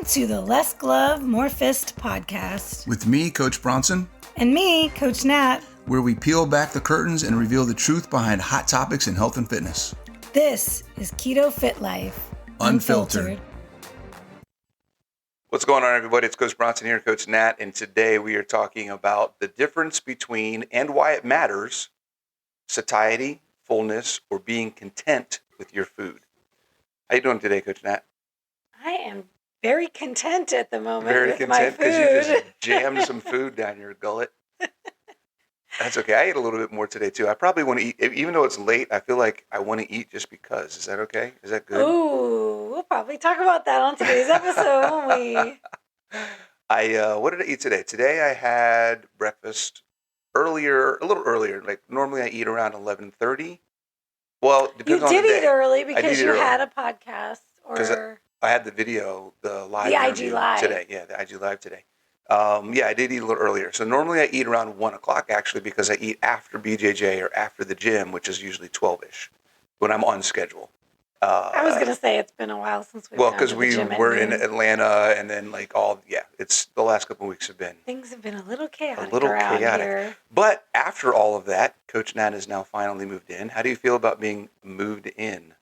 Welcome to the Less Glove, More Fist podcast. With me, Coach Bronson. And me, Coach Nat. Where we peel back the curtains and reveal the truth behind hot topics in health and fitness. This is Keto Fit Life. Unfiltered. What's going on, everybody? It's Coach Bronson here, Coach Nat, and today we are talking about the difference between and why it matters, satiety, fullness, or being content with your food. How you doing today, Coach Nat? I am very content at the moment Very with content my food. because you just jammed some food down your gullet. That's okay. I ate a little bit more today, too. I probably want to eat, even though it's late, I feel like I want to eat just because. Is that okay? Is that good? Ooh, we'll probably talk about that on today's episode, won't we? What did I eat today? Today I had breakfast a little earlier. Like normally I eat around 11:30. Well, depends You on the did day. eat early I did because eat you early. had a podcast or... I had the video, the live The IG interview Live. today. Yeah, the IG Live today. Yeah, I did eat a little earlier. So normally I eat around 1 o'clock, actually, because I eat after BJJ or after the gym, which is usually 12-ish when I'm on schedule. I was going to say it's been a while since we've Well, gone because to the we gym were in anyway. Atlanta and then it's the last couple of weeks have been Things have been a little chaotic chaotic. here. But after all of that, Coach Nat has now finally moved in. How do you feel about being moved in?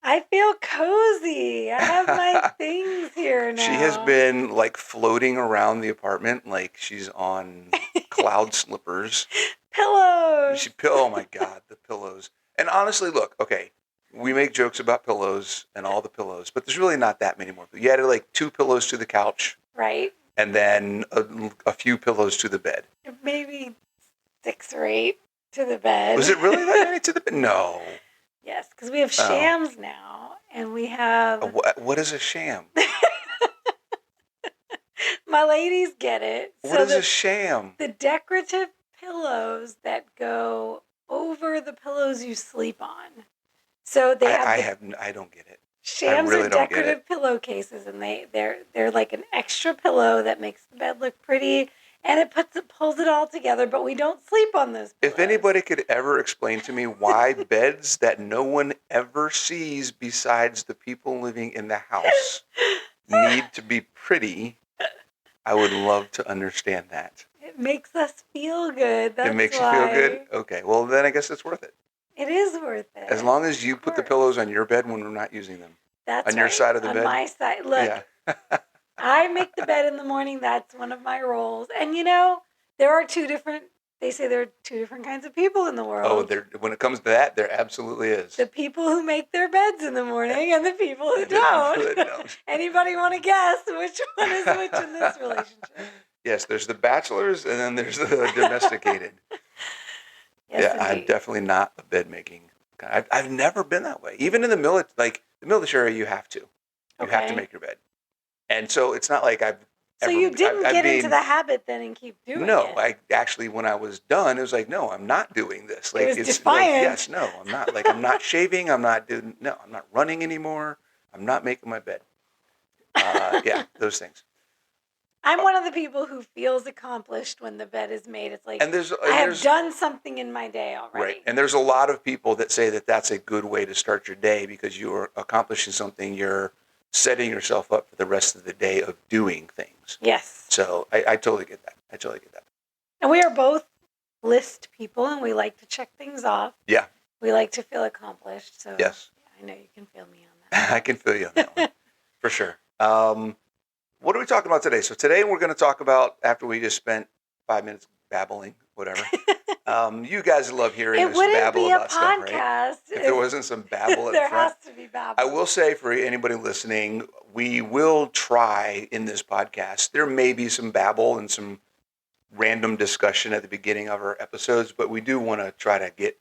I feel cozy. I have my things here now. She has been like floating around the apartment like she's on cloud slippers. Pillows. Oh my God, the pillows. And honestly, look, okay, we make jokes about pillows and all the pillows, but there's really not that many more. You added like 2 pillows to the couch. Right. And then a few pillows to the bed. Maybe 6 or 8 to the bed. Was it really that many to the bed? No. Yes, because we have shams now, and we have... What is a sham? My ladies get it. What is a sham? The decorative pillows that go over the pillows you sleep on. So they I don't get it. Shams really are don't get decorative pillowcases, and they're like an extra pillow that makes the bed look pretty, and it pulls it all together. But we don't sleep on those pillows. If anybody could ever explain to me why beds that no one ever sees besides the people living in the house need to be pretty, I would love to understand that. It makes us feel good. That's It makes why. you feel good? Okay, well then I guess it's worth it. It is worth it. As long as you put the pillows on your bed when we're not using them. That's on your side of the bed? On my side. Look, Yeah. I make the bed in the morning. That's one of my roles. And they say there are 2 different kinds of people in the world. When it comes to that, there absolutely is. The people who make their beds in the morning and the people who And the people that don't. don't. Anybody want to guess which one is which in this relationship? Yes, there's the bachelors and then there's the domesticated. Yes, I'm indeed. definitely not a bed making guy. I've never been that way. Even in the military, you have to. You have to make your bed. And so it's not like I've So ever... you didn't get into the habit then and keep doing it? No, I actually, when I was done, it was like, no, I'm not doing this. Like, It was it's defiant. Like, yes, no, I'm not. Like, I'm not shaving. I'm not running anymore. I'm not making my bed. Yeah, those things. I'm one of the people who feels accomplished when the bed is made. It's like, I have done something in my day already. Right. And there's a lot of people that say that that's a good way to start your day because you're accomplishing something. You're setting yourself up for the rest of the day of doing things. Yes. So I totally get that. And we are both list people, and we like to check things off. Yeah. We like to feel accomplished. So Yes. I know you can feel me on that. I can feel you on that one. For sure. What are we talking about today? So today we're going to talk about, after we just spent 5 minutes babbling, whatever. You guys love hearing It us wouldn't babble be a about stuff, right? podcast If there wasn't some babble there at the front. has to be babble. I will say for anybody listening, we will try in this podcast. There may be some babble and some random discussion at the beginning of our episodes, but we do want to try to get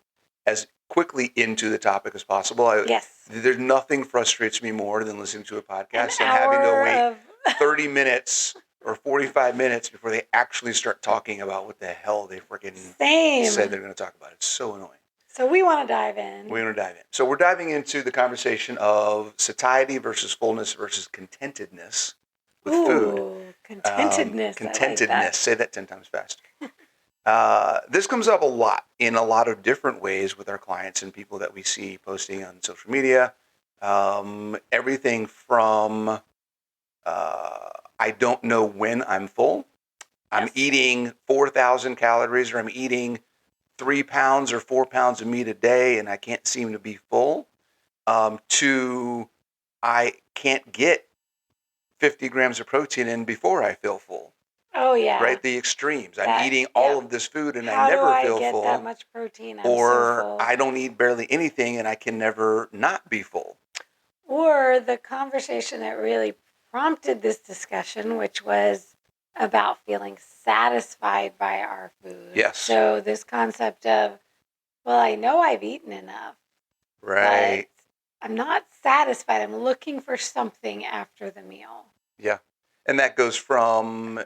as quickly into the topic as possible. Yes. There's nothing frustrates me more than listening to a podcast An and having to hour wait of 30 minutes or 45 minutes before they actually start talking about what the hell they freaking Same. said they're going to talk about. It's so annoying. So we want to dive in. We're going to dive in. So we're diving into the conversation of satiety versus fullness versus contentedness with food. Contentedness. Contentedness. I like that. Say that 10 times fast. This comes up a lot in a lot of different ways with our clients and people that we see posting on social media. Everything from I don't know when I'm full. I'm eating 4,000 calories, or I'm eating 3 pounds or 4 pounds of meat a day, and I can't seem to be full, to I can't get 50 grams of protein in before I feel full. Oh, yeah. Right? The extremes. I'm That- eating all of this food and I How do never I feel get full. that much protein? I'm so Or full. I don't eat barely anything and I can never not be full. Or the conversation that really prompted this discussion, which was about feeling satisfied by our food. Yes. So this concept of, well, I know I've eaten enough, Right. but I'm not satisfied. I'm looking for something after the meal. Yeah. And that goes from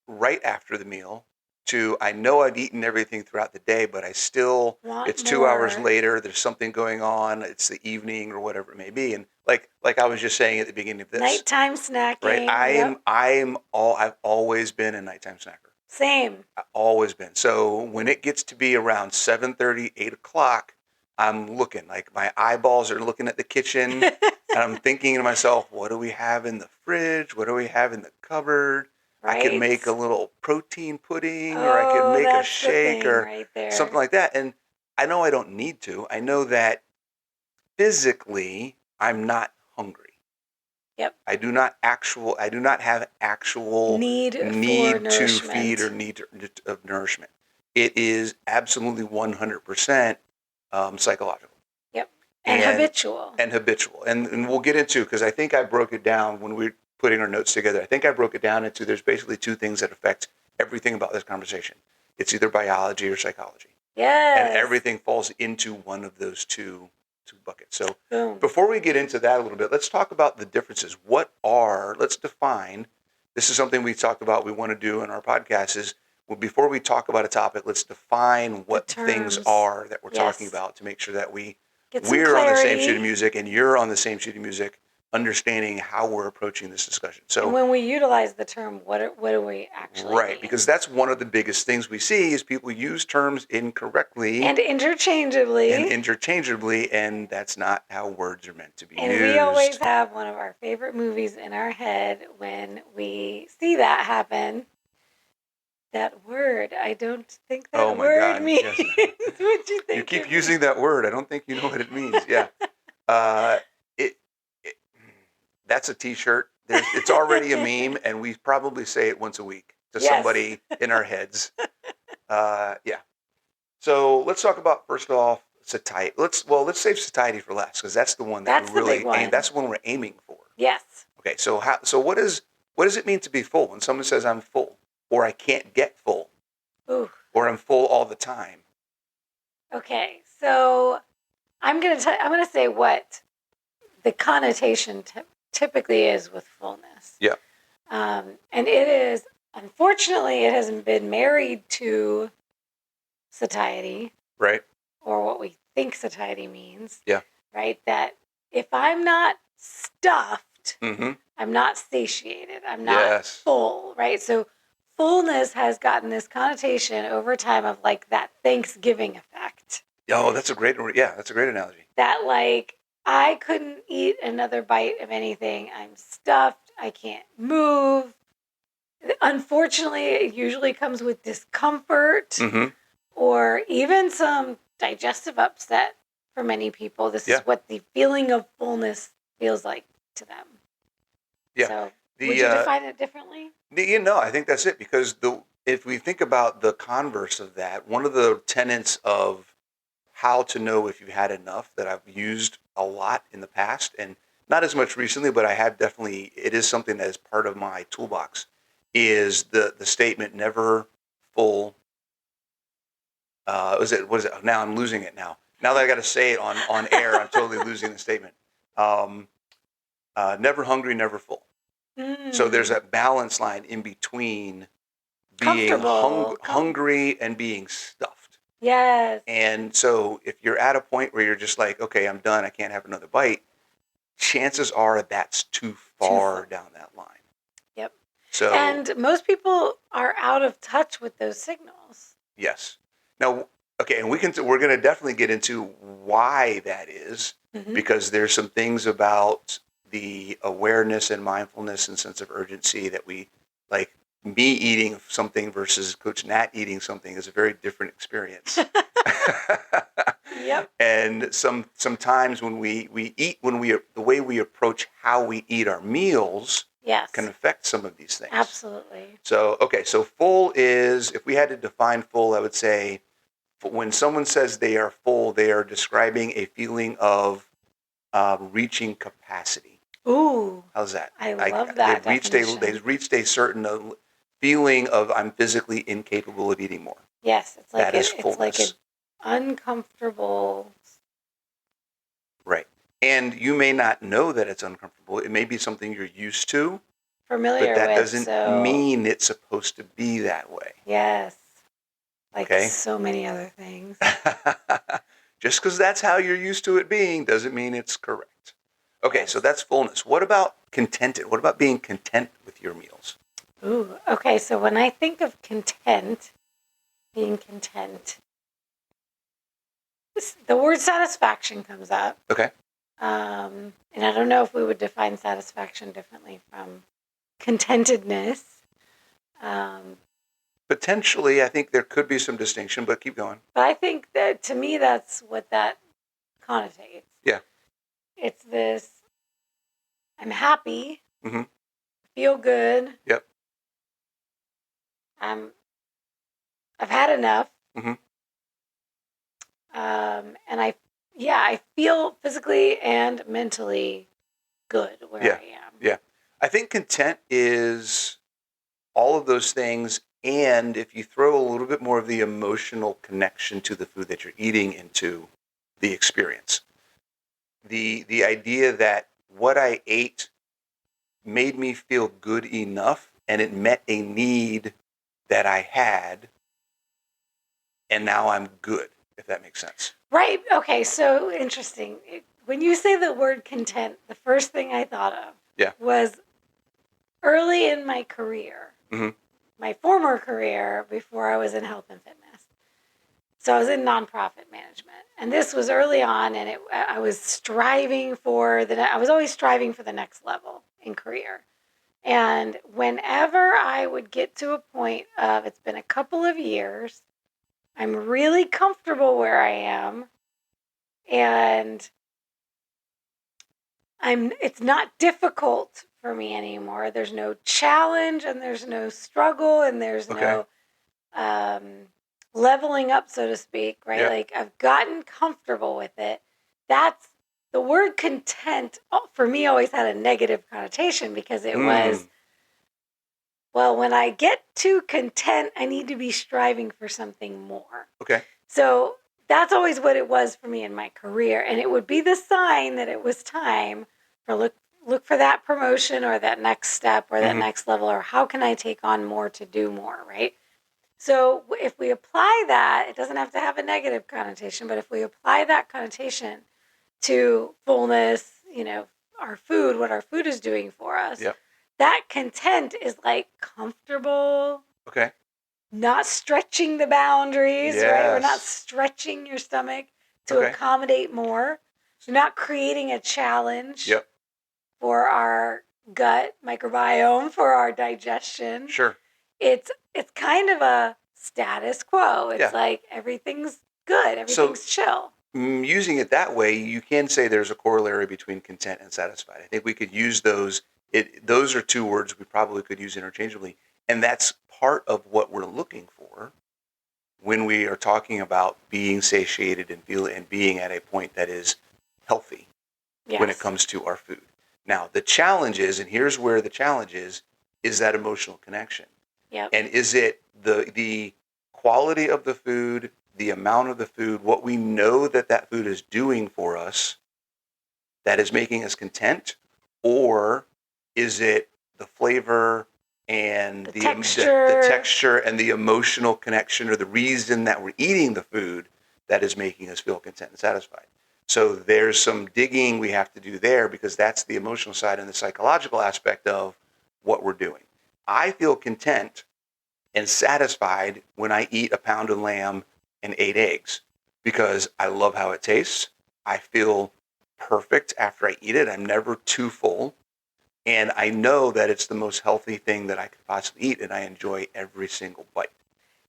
right after the meal to I know I've eaten everything throughout the day, but I still, Want it's 2 hours more. later, there's something going on, it's the evening or whatever it may be. And like I was just saying at the beginning of this, Nighttime snacking. right? I've always been a nighttime snacker. Same. I've always been. So when it gets to be around 7:30, 8 o'clock, I'm looking, like my eyeballs are looking at the kitchen and I'm thinking to myself, what do we have in the fridge? What do we have in the cupboard? I could Right? make a little protein pudding, or I could make a that's the shake, thing or right there. something like that. And I know I don't need to. I know that physically I'm not hungry. Yep. I do not have actual Need for to nourishment. feed or need of nourishment. It is absolutely 100% psychological. Yep. And habitual. And habitual. And we'll get into, because I think I broke it down when we were putting our notes together. I think I broke it down into there's basically two things that affect everything about this conversation. It's either biology or psychology. Yes. And everything falls into one of those two buckets. So Boom. before we get into that a little bit, let's talk about the differences. Let's define, this is something we talked about we want to do in our podcast is, well, before we talk about a topic, let's define what things are that we're talking about to make sure that we're on the same sheet of music and you're on the same sheet of music, understanding how we're approaching this discussion. So and when we utilize the term, what do we actually mean? Because that's one of the biggest things we see is people use terms incorrectly and interchangeably, and that's not how words are meant to be used. And we always have one of our favorite movies in our head when we see that happen. That word, I don't think that word means what you think. You keep using that word. I don't think you know what it means. Yeah. That's a T-shirt. It's already a meme, and we probably say it once a week to somebody in our heads. Yeah. So let's talk about, first off, satiety. Let's save satiety for last, because that's the one that we really aim. That's the one we're aiming for. Yes. Okay. So what does it mean to be full when someone says I'm full, or I can't get full, Ooh. or I'm full all the time? Okay. So I'm gonna say what the connotation typically is with fullness. Yeah. And it is, unfortunately, it hasn't been married to satiety. Right. Or what we think satiety means. Yeah. Right? That if I'm not stuffed, Mm-hmm. I'm not satiated. I'm not full. Right? So fullness has gotten this connotation over time of like that Thanksgiving effect. Oh, that's a great analogy. That like, I couldn't eat another bite of anything. I'm stuffed. I can't move. Unfortunately, it usually comes with discomfort or even some digestive upset for many people. This is what the feeling of fullness feels like to them. Yeah. So would you define it differently? I think that's it, because if we think about the converse of that, one of the tenets of how to know if you've had enough that I've used a lot in the past, and not as much recently, but I have definitely, it is something that is part of my toolbox, is the statement never full. What is it? Now I'm losing it now. Now that I got to say it on air, I'm totally losing the statement. Never hungry, never full. So there's that balance line in between being hungry and being stuffed. Yes. And so if you're at a point where you're just like, okay, I'm done, I can't have another bite, chances are that's too far down that line. Yep. So, and most people are out of touch with those signals. Yes. Now, okay, and we're going to definitely get into why that is, because there's some things about the awareness and mindfulness and sense of urgency that we like. Me eating something versus Coach Nat eating something is a very different experience. Yep. And sometimes when we eat, the way we approach how we eat our meals Yes. can affect some of these things. Absolutely. So, okay, so full is, if we had to define full, I would say when someone says they are full, they are describing a feeling of reaching capacity. Ooh. How's that? I love that definition. They've reached a certain feeling of I'm physically incapable of eating more. Yes, it's like That is it's like an uncomfortable. Right. And you may not know that it's uncomfortable. It may be something you're used to, Familiar but that with, doesn't mean it's supposed to be that way. Yes. Like Okay. so many other things. Just because that's how you're used to it being doesn't mean it's correct. Okay, Yes. so that's fullness. What about contented? What about being content with your meals? Ooh, okay. So when I think of being content, the word satisfaction comes up. Okay. And I don't know if we would define satisfaction differently from contentedness. Potentially, I think there could be some distinction, but keep going. But I think that to me, that's what that connotates. Yeah. It's this, I'm happy, Mm-hmm. feel good. Yep. I've had enough. Mm-hmm. And I feel physically and mentally good where I am. Yeah. I think content is all of those things. And if you throw a little bit more of the emotional connection to the food that you're eating into the experience, the idea that what I ate made me feel good enough and it met a need that I had, and now I'm good, if that makes sense. Right. Okay. So interesting. When you say the word content, the first thing I thought of was early in my career, my former career before I was in health and fitness. So I was in nonprofit management, and this was early on, and I was striving for I was always striving for the next level in career. And whenever I would get to a point of, it's been a couple of years, I'm really comfortable where I am, and it's not difficult for me anymore. There's no challenge, and there's no struggle, and there's no leveling up, so to speak, right? Yeah. Like I've gotten comfortable with it. That's the word content for me always had a negative connotation because it was, well, when I get too content, I need to be striving for something more. Okay. So that's always what it was for me in my career. And it would be the sign that it was time for look for that promotion or that next step or that next level, or how can I take on more to do more, right? So if we apply that, it doesn't have to have a negative connotation, but if we apply that connotation to fullness, our food, what our food is doing for us, that content is like comfortable. Okay. Not stretching the boundaries, right? We're not stretching your stomach to accommodate more. We're not creating a challenge for our gut microbiome, for our digestion. Sure. It's kind of a status quo. It's like everything's good, everything's chill. Using it that way, you can say there's a corollary between content and satisfied. I think we could use those. Those are two words we probably could use interchangeably. And that's part of what we're looking for when we are talking about being satiated and being at a point that is healthy when it comes to our food. Now, the challenge is, and here's where the challenge is that emotional connection. Yep. And is it the quality of the food, the amount of the food, what we know that food is doing for us that is making us content? Or is it the flavor and the texture and the emotional connection, or the reason that we're eating the food that is making us feel content and satisfied? So there's some digging we have to do there, because that's the emotional side and the psychological aspect of what we're doing. I feel content and satisfied when I eat a pound of lamb and 8 eggs, because I love how it tastes. I feel perfect after I eat it. I'm never too full. And I know that it's the most healthy thing that I could possibly eat, and I enjoy every single bite.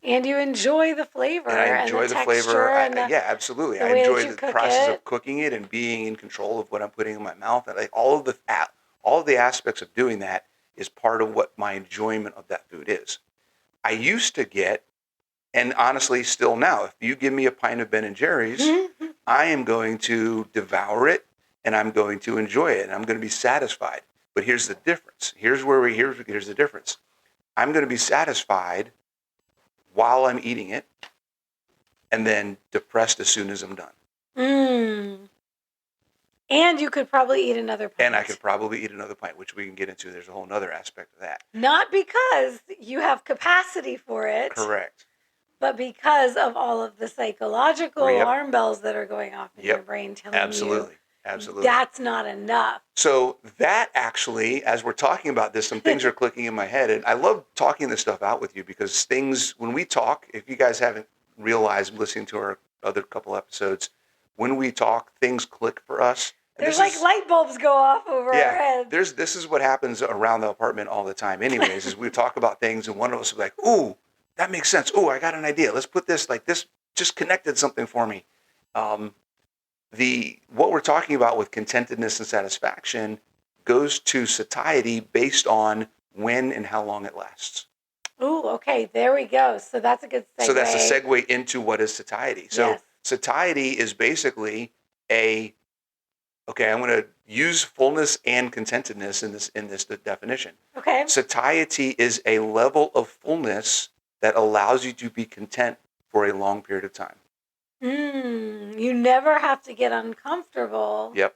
And you enjoy the flavor And I and enjoy the the flavor. texture Yeah, absolutely. the I way that enjoy you the cook process it. of cooking it and being in control of what I'm putting in my mouth. And like all of the aspects of doing that is part of what my enjoyment of that food is. I used to get, and honestly still now, if you give me a pint of Ben and Jerry's, I am going to devour it and I'm going to enjoy it and I'm going to be satisfied. But here's the difference. Here's the difference. I'm going to be satisfied while I'm eating it and then depressed as soon as I'm done. And you could probably eat another pint. And I could probably eat another pint, which we can get into. There's a whole other aspect of that. Not because you have capacity for it. Correct. But because of all of the psychological alarm bells that are going off in your brain telling you that's not enough. So that actually, as we're talking about this, some things are clicking in my head. And I love talking this stuff out with you because things, when we talk, if you guys haven't realized listening to our other couple episodes, when we talk, things click for us. And there's like light bulbs go off over our heads. This is what happens around the apartment all the time anyways, is we talk about things and one of us is like, ooh, that makes sense. Ooh, I got an idea. Let's put this, like this just connected something for me. What we're talking about with contentedness and satisfaction goes to satiety based on when and how long it lasts. Ooh, okay, there we go. So that's a good segue. So that's a segue into what is satiety. So satiety is basically I'm going to use fullness and contentedness in this definition. Okay. Satiety is a level of fullness that allows you to be content for a long period of time. You never have to get uncomfortable. Yep.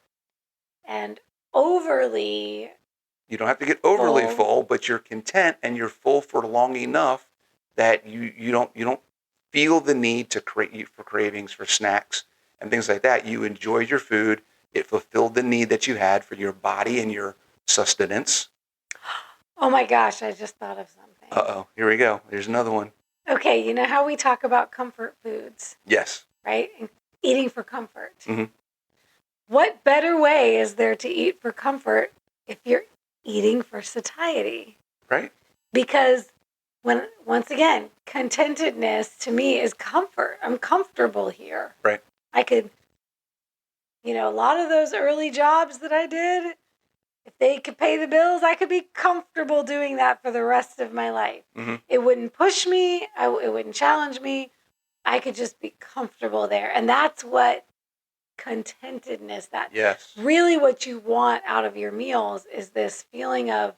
And overly. You don't have to get overly full, but you're content and you're full for long enough that you don't feel the need to create for cravings for snacks and things like that. You enjoyed your food. It fulfilled the need that you had for your body and your sustenance. Oh my gosh, I just thought of something. Uh-oh, here we go. There's another one. Okay, you know how we talk about comfort foods? Yes. Right? And eating for comfort. Mm-hmm. What better way is there to eat for comfort if you're eating for satiety? Right. Because once again, contentedness to me is comfort. I'm comfortable here. Right. I could, a lot of those early jobs that I did, if they could pay the bills, I could be comfortable doing that for the rest of my life. Mm-hmm. It wouldn't push me. It wouldn't challenge me. I could just be comfortable there. And that's what contentedness, really what you want out of your meals is this feeling of,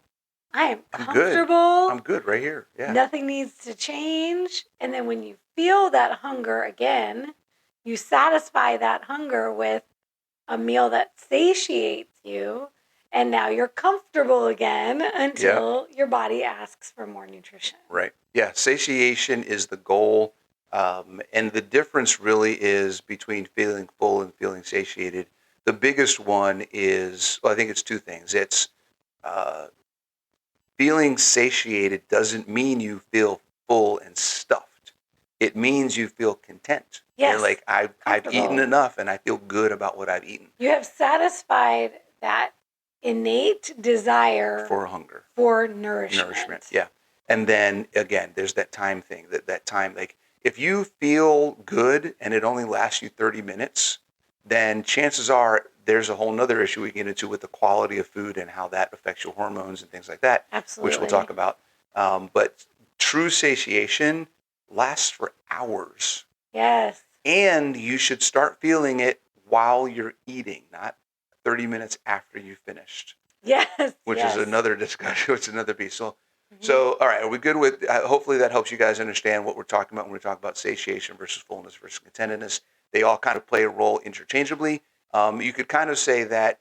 I am comfortable. I'm good right here. Yeah. Nothing needs to change. And then when you feel that hunger again, you satisfy that hunger with a meal that satiates you. And now you're comfortable again until your body asks for more nutrition. Right. Yeah. Satiation is the goal. And the difference really is between feeling full and feeling satiated. The biggest one is, I think it's two things. It's feeling satiated doesn't mean you feel full and stuffed. It means you feel content. Yes. You're like, I've eaten enough and I feel good about what I've eaten. You have satisfied that innate desire for hunger, for nourishment. Yeah. And then again, there's that time thing, that time, like if you feel good and it only lasts you 30 minutes, then chances are there's a whole nother issue we get into with the quality of food and how that affects your hormones and things like that. Absolutely. Which we'll talk about. But true satiation lasts for hours. Yes. And you should start feeling it while you're eating, not 30 minutes after you finished. Yes. Which is another discussion. It's another piece. So, all right, are we good with, hopefully that helps you guys understand what we're talking about when we talk about satiation versus fullness versus contentedness. They all kind of play a role interchangeably. You could kind of say that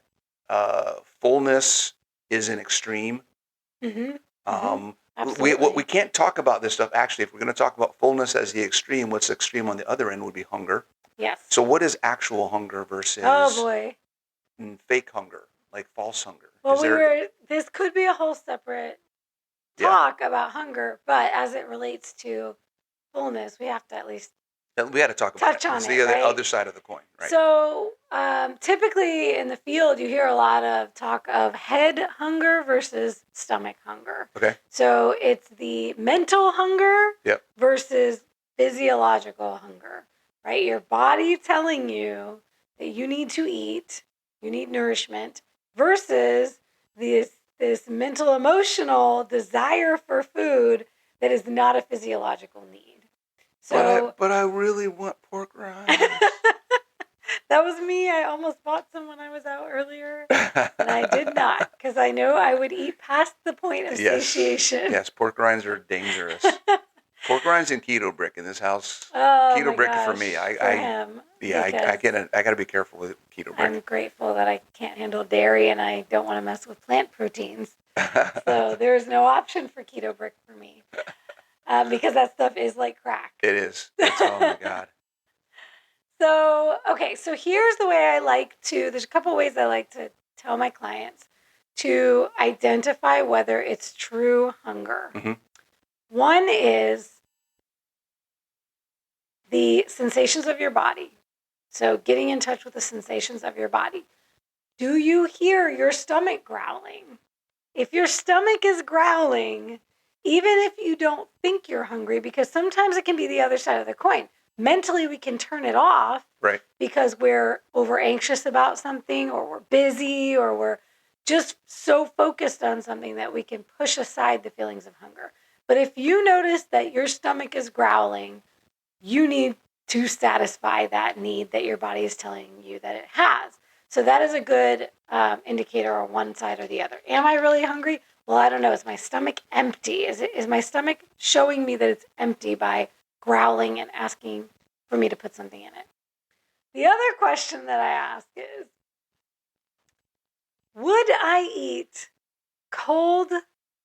fullness is an extreme. We can't talk about this stuff, actually. If we're going to talk about fullness as the extreme, what's the extreme on the other end would be hunger. Yes. So what is actual hunger versus fake hunger, like false hunger? Well, this could be a whole separate talk about hunger, but as it relates to fullness, we have to at least And we had to talk about touch it. on It's it, the right? other side of the coin, right? So typically in the field, you hear a lot of talk of head hunger versus stomach hunger. Okay. So it's the mental hunger Yep. versus physiological hunger, right? Your body telling you that you need to eat, you need nourishment, versus this mental emotional desire for food that is not a physiological need. So But I really want pork rinds. that was me. I almost bought some when I was out earlier, and I did not, because I know I would eat past the point of satiation. Yes, pork rinds are dangerous. Pork rinds and keto brick in this house. Oh, Keto my brick gosh, for me. I got to be careful with keto brick. I'm grateful that I can't handle dairy and I don't want to mess with plant proteins. So there's no option for keto brick for me, because that stuff is like crack. It is. Oh my God. So, okay, so here's the way there's a couple ways I like to tell my clients to identify whether it's true hunger. Mm-hmm. One is the sensations of your body. So, getting in touch with the sensations of your body. Do you hear your stomach growling? If your stomach is growling, even if you don't think you're hungry, because sometimes it can be the other side of the coin. Mentally, we can turn it off, right? Because we're over anxious about something, or we're busy, or we're just so focused on something that we can push aside the feelings of hunger. But if you notice that your stomach is growling, you need to satisfy that need that your body is telling you that it has. So that is a good indicator on one side or the other. Am I really hungry? Well, I don't know. Is my stomach empty? Is my stomach showing me that it's empty by growling and asking for me to put something in it? The other question that I ask is, would I eat cold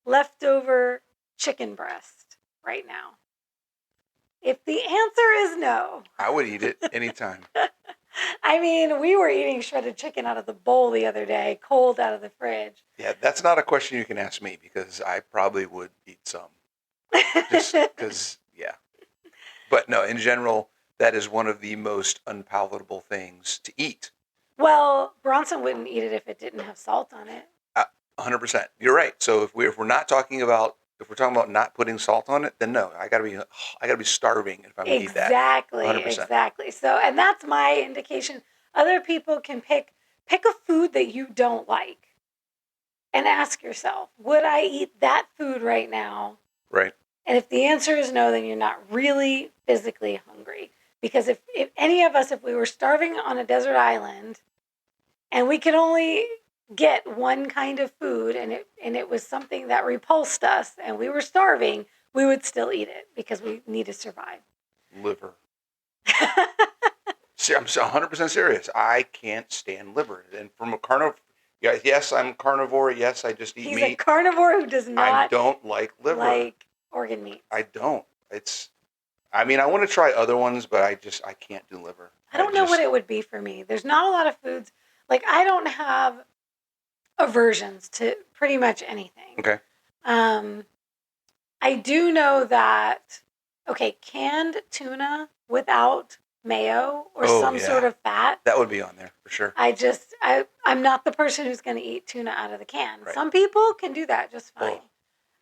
leftover chicken breast right now? If the answer is no, I would eat it anytime. I mean, we were eating shredded chicken out of the bowl the other day, cold out of the fridge. Yeah, that's not a question you can ask me, because I probably would eat some. Just because, yeah. But no, in general, that is one of the most unpalatable things to eat. Well, Bronson wouldn't eat it if it didn't have salt on it. 100%. You're right. So if we're talking about not putting salt on it, then no, I gotta be starving if I'm gonna eat that. Exactly. So, and that's my indication. Other people can pick a food that you don't like, and ask yourself, would I eat that food right now? Right. And if the answer is no, then you're not really physically hungry. Because if any of us, if we were starving on a desert island and we could only get one kind of food, and it was something that repulsed us and we were starving, we would still eat it because we need to survive. Liver. See, I'm 100% serious. I can't stand liver. And from a carnivore, yes, I'm carnivore. Yes, I just eat meat. He's a carnivore who does not. I don't like liver. Like organ meat. I don't. I want to try other ones, but I can't do liver. I don't know what it would be for me. There's not a lot of foods. Like, I don't have aversions to pretty much anything. Okay. I do know that, canned tuna without mayo or sort of fat. That would be on there for sure. I'm not the person who's going to eat tuna out of the can. Right. Some people can do that just fine.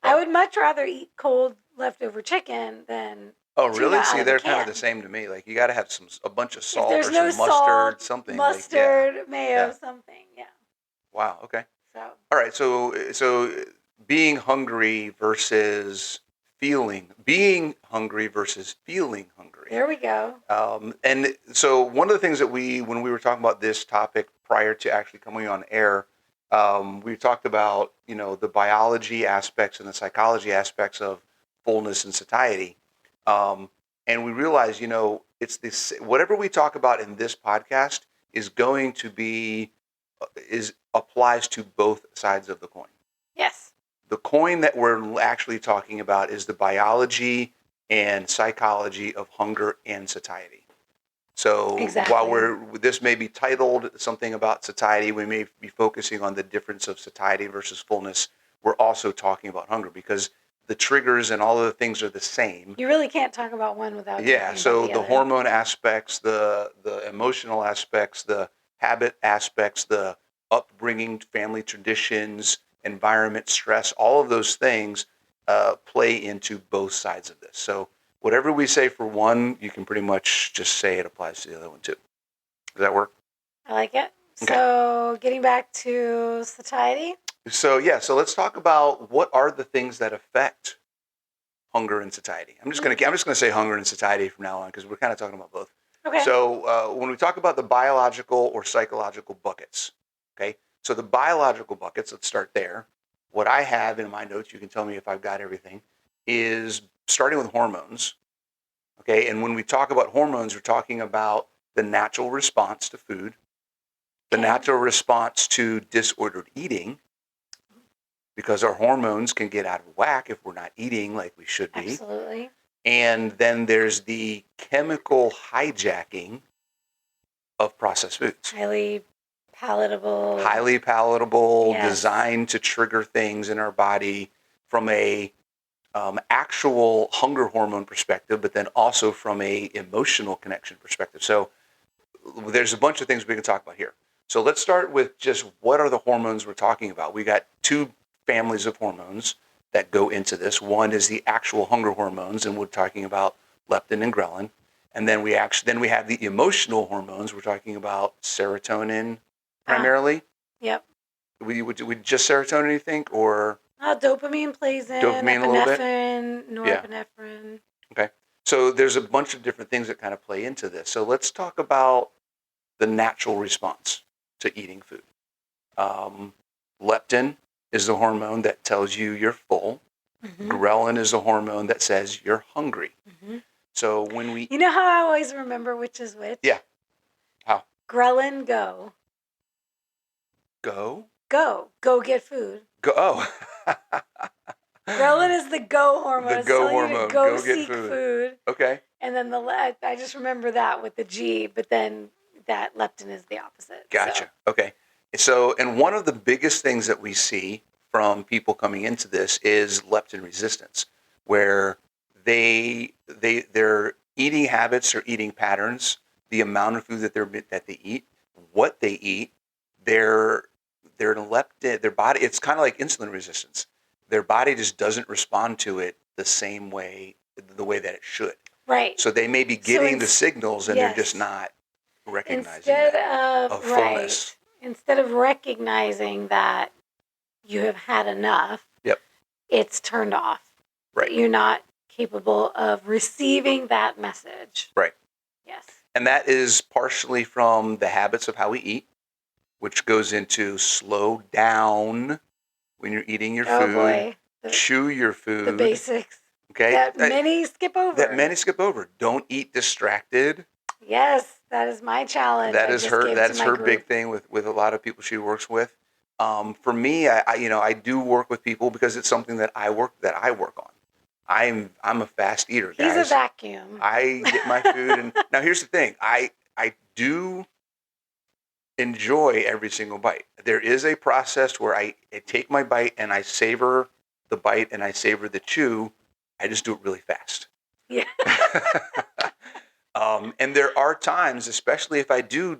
I would much rather eat cold leftover chicken than. Oh, really? See, they're kind of the same to me. Like, you got to have a bunch of salt or some mustard, salt, something. Mustard, mayo, something. Yeah. Wow. Okay. So. All right. So being hungry versus feeling hungry. There we go. And so one of the things that when we were talking about this topic prior to actually coming on air, we talked about, the biology aspects and the psychology aspects of fullness and satiety. And we realize, it's this, whatever we talk about in this podcast is going to be, applies to both sides of the coin. Yes. The coin that we're actually talking about is the biology and psychology of hunger and satiety. So while this may be titled something about satiety, we may be focusing on the difference of satiety versus fullness. We're also talking about hunger, because the triggers and all of the things are the same. You really can't talk about one without talking about So the the other. hormone aspects, the emotional aspects, the habit aspects, the upbringing, family traditions, environment, stress, all of those things play into both sides of this. So whatever we say for one, you can pretty much just say it applies to the other one too. Does that work? I like it. Okay. So getting back to satiety. So let's talk about what are the things that affect hunger and satiety. I'm just gonna say hunger and satiety from now on because we're kind of talking about both. Okay. So when we talk about the biological or psychological buckets, okay. So the biological buckets, let's start there. What I have in my notes, you can tell me if I've got everything, is starting with hormones. Okay, and when we talk about hormones, we're talking about the natural response to food, the natural response to disordered eating, because our hormones can get out of whack if we're not eating like we should be. Absolutely. And then there's the chemical hijacking of processed foods. Highly palatable, yes, designed to trigger things in our body from a actual hunger hormone perspective, but then also from a emotional connection perspective. So there's a bunch of things we can talk about here. So let's start with just what are the hormones we're talking about. We got two families of hormones that go into this. One is the actual hunger hormones, and we're talking about leptin and ghrelin. And then we have the emotional hormones. We're talking about serotonin primarily. Yep. Would just serotonin, you think, or dopamine plays in. Dopamine a little bit? Norepinephrine. Okay. So there's a bunch of different things that kind of play into this. So let's talk about the natural response to eating food. Leptin is the hormone that tells you you're full. Mm-hmm. Ghrelin is the hormone that says you're hungry. Mm-hmm. So when we... You know how I always remember which is which? Yeah. How? Ghrelin, go. Go? Go get food. Go. Oh. Ghrelin is the go hormone. The go hormone. Go seek food. Okay. And then I just remember that with the G, but then that leptin is the opposite. Gotcha. So. Okay. So, and one of the biggest things that we see from people coming into this is leptin resistance, where their eating habits or eating patterns, the amount of food that they eat, what they eat, their leptin, their body, it's kind of like insulin resistance. Their body just doesn't respond to it the way that it should. Right. So they may be getting the signals and they're just not recognizing of fullness. Instead of recognizing that you have had enough, yep, it's turned off. Right. You're not capable of receiving that message. Right. Yes. And that is partially from the habits of how we eat, which goes into slow down when you're eating your food. Boy. Chew your food. The basics. Okay. That many skip over. Don't eat distracted. Yes, that is my challenge. That is her big thing with a lot of people she works with. For me, I do work with people because it's something that I work on. I'm a fast eater, guys. He's a vacuum. I get my food, and now here's the thing: I do enjoy every single bite. There is a process where I take my bite and I savor the bite and I savor the chew. I just do it really fast. Yeah. And there are times, especially if I do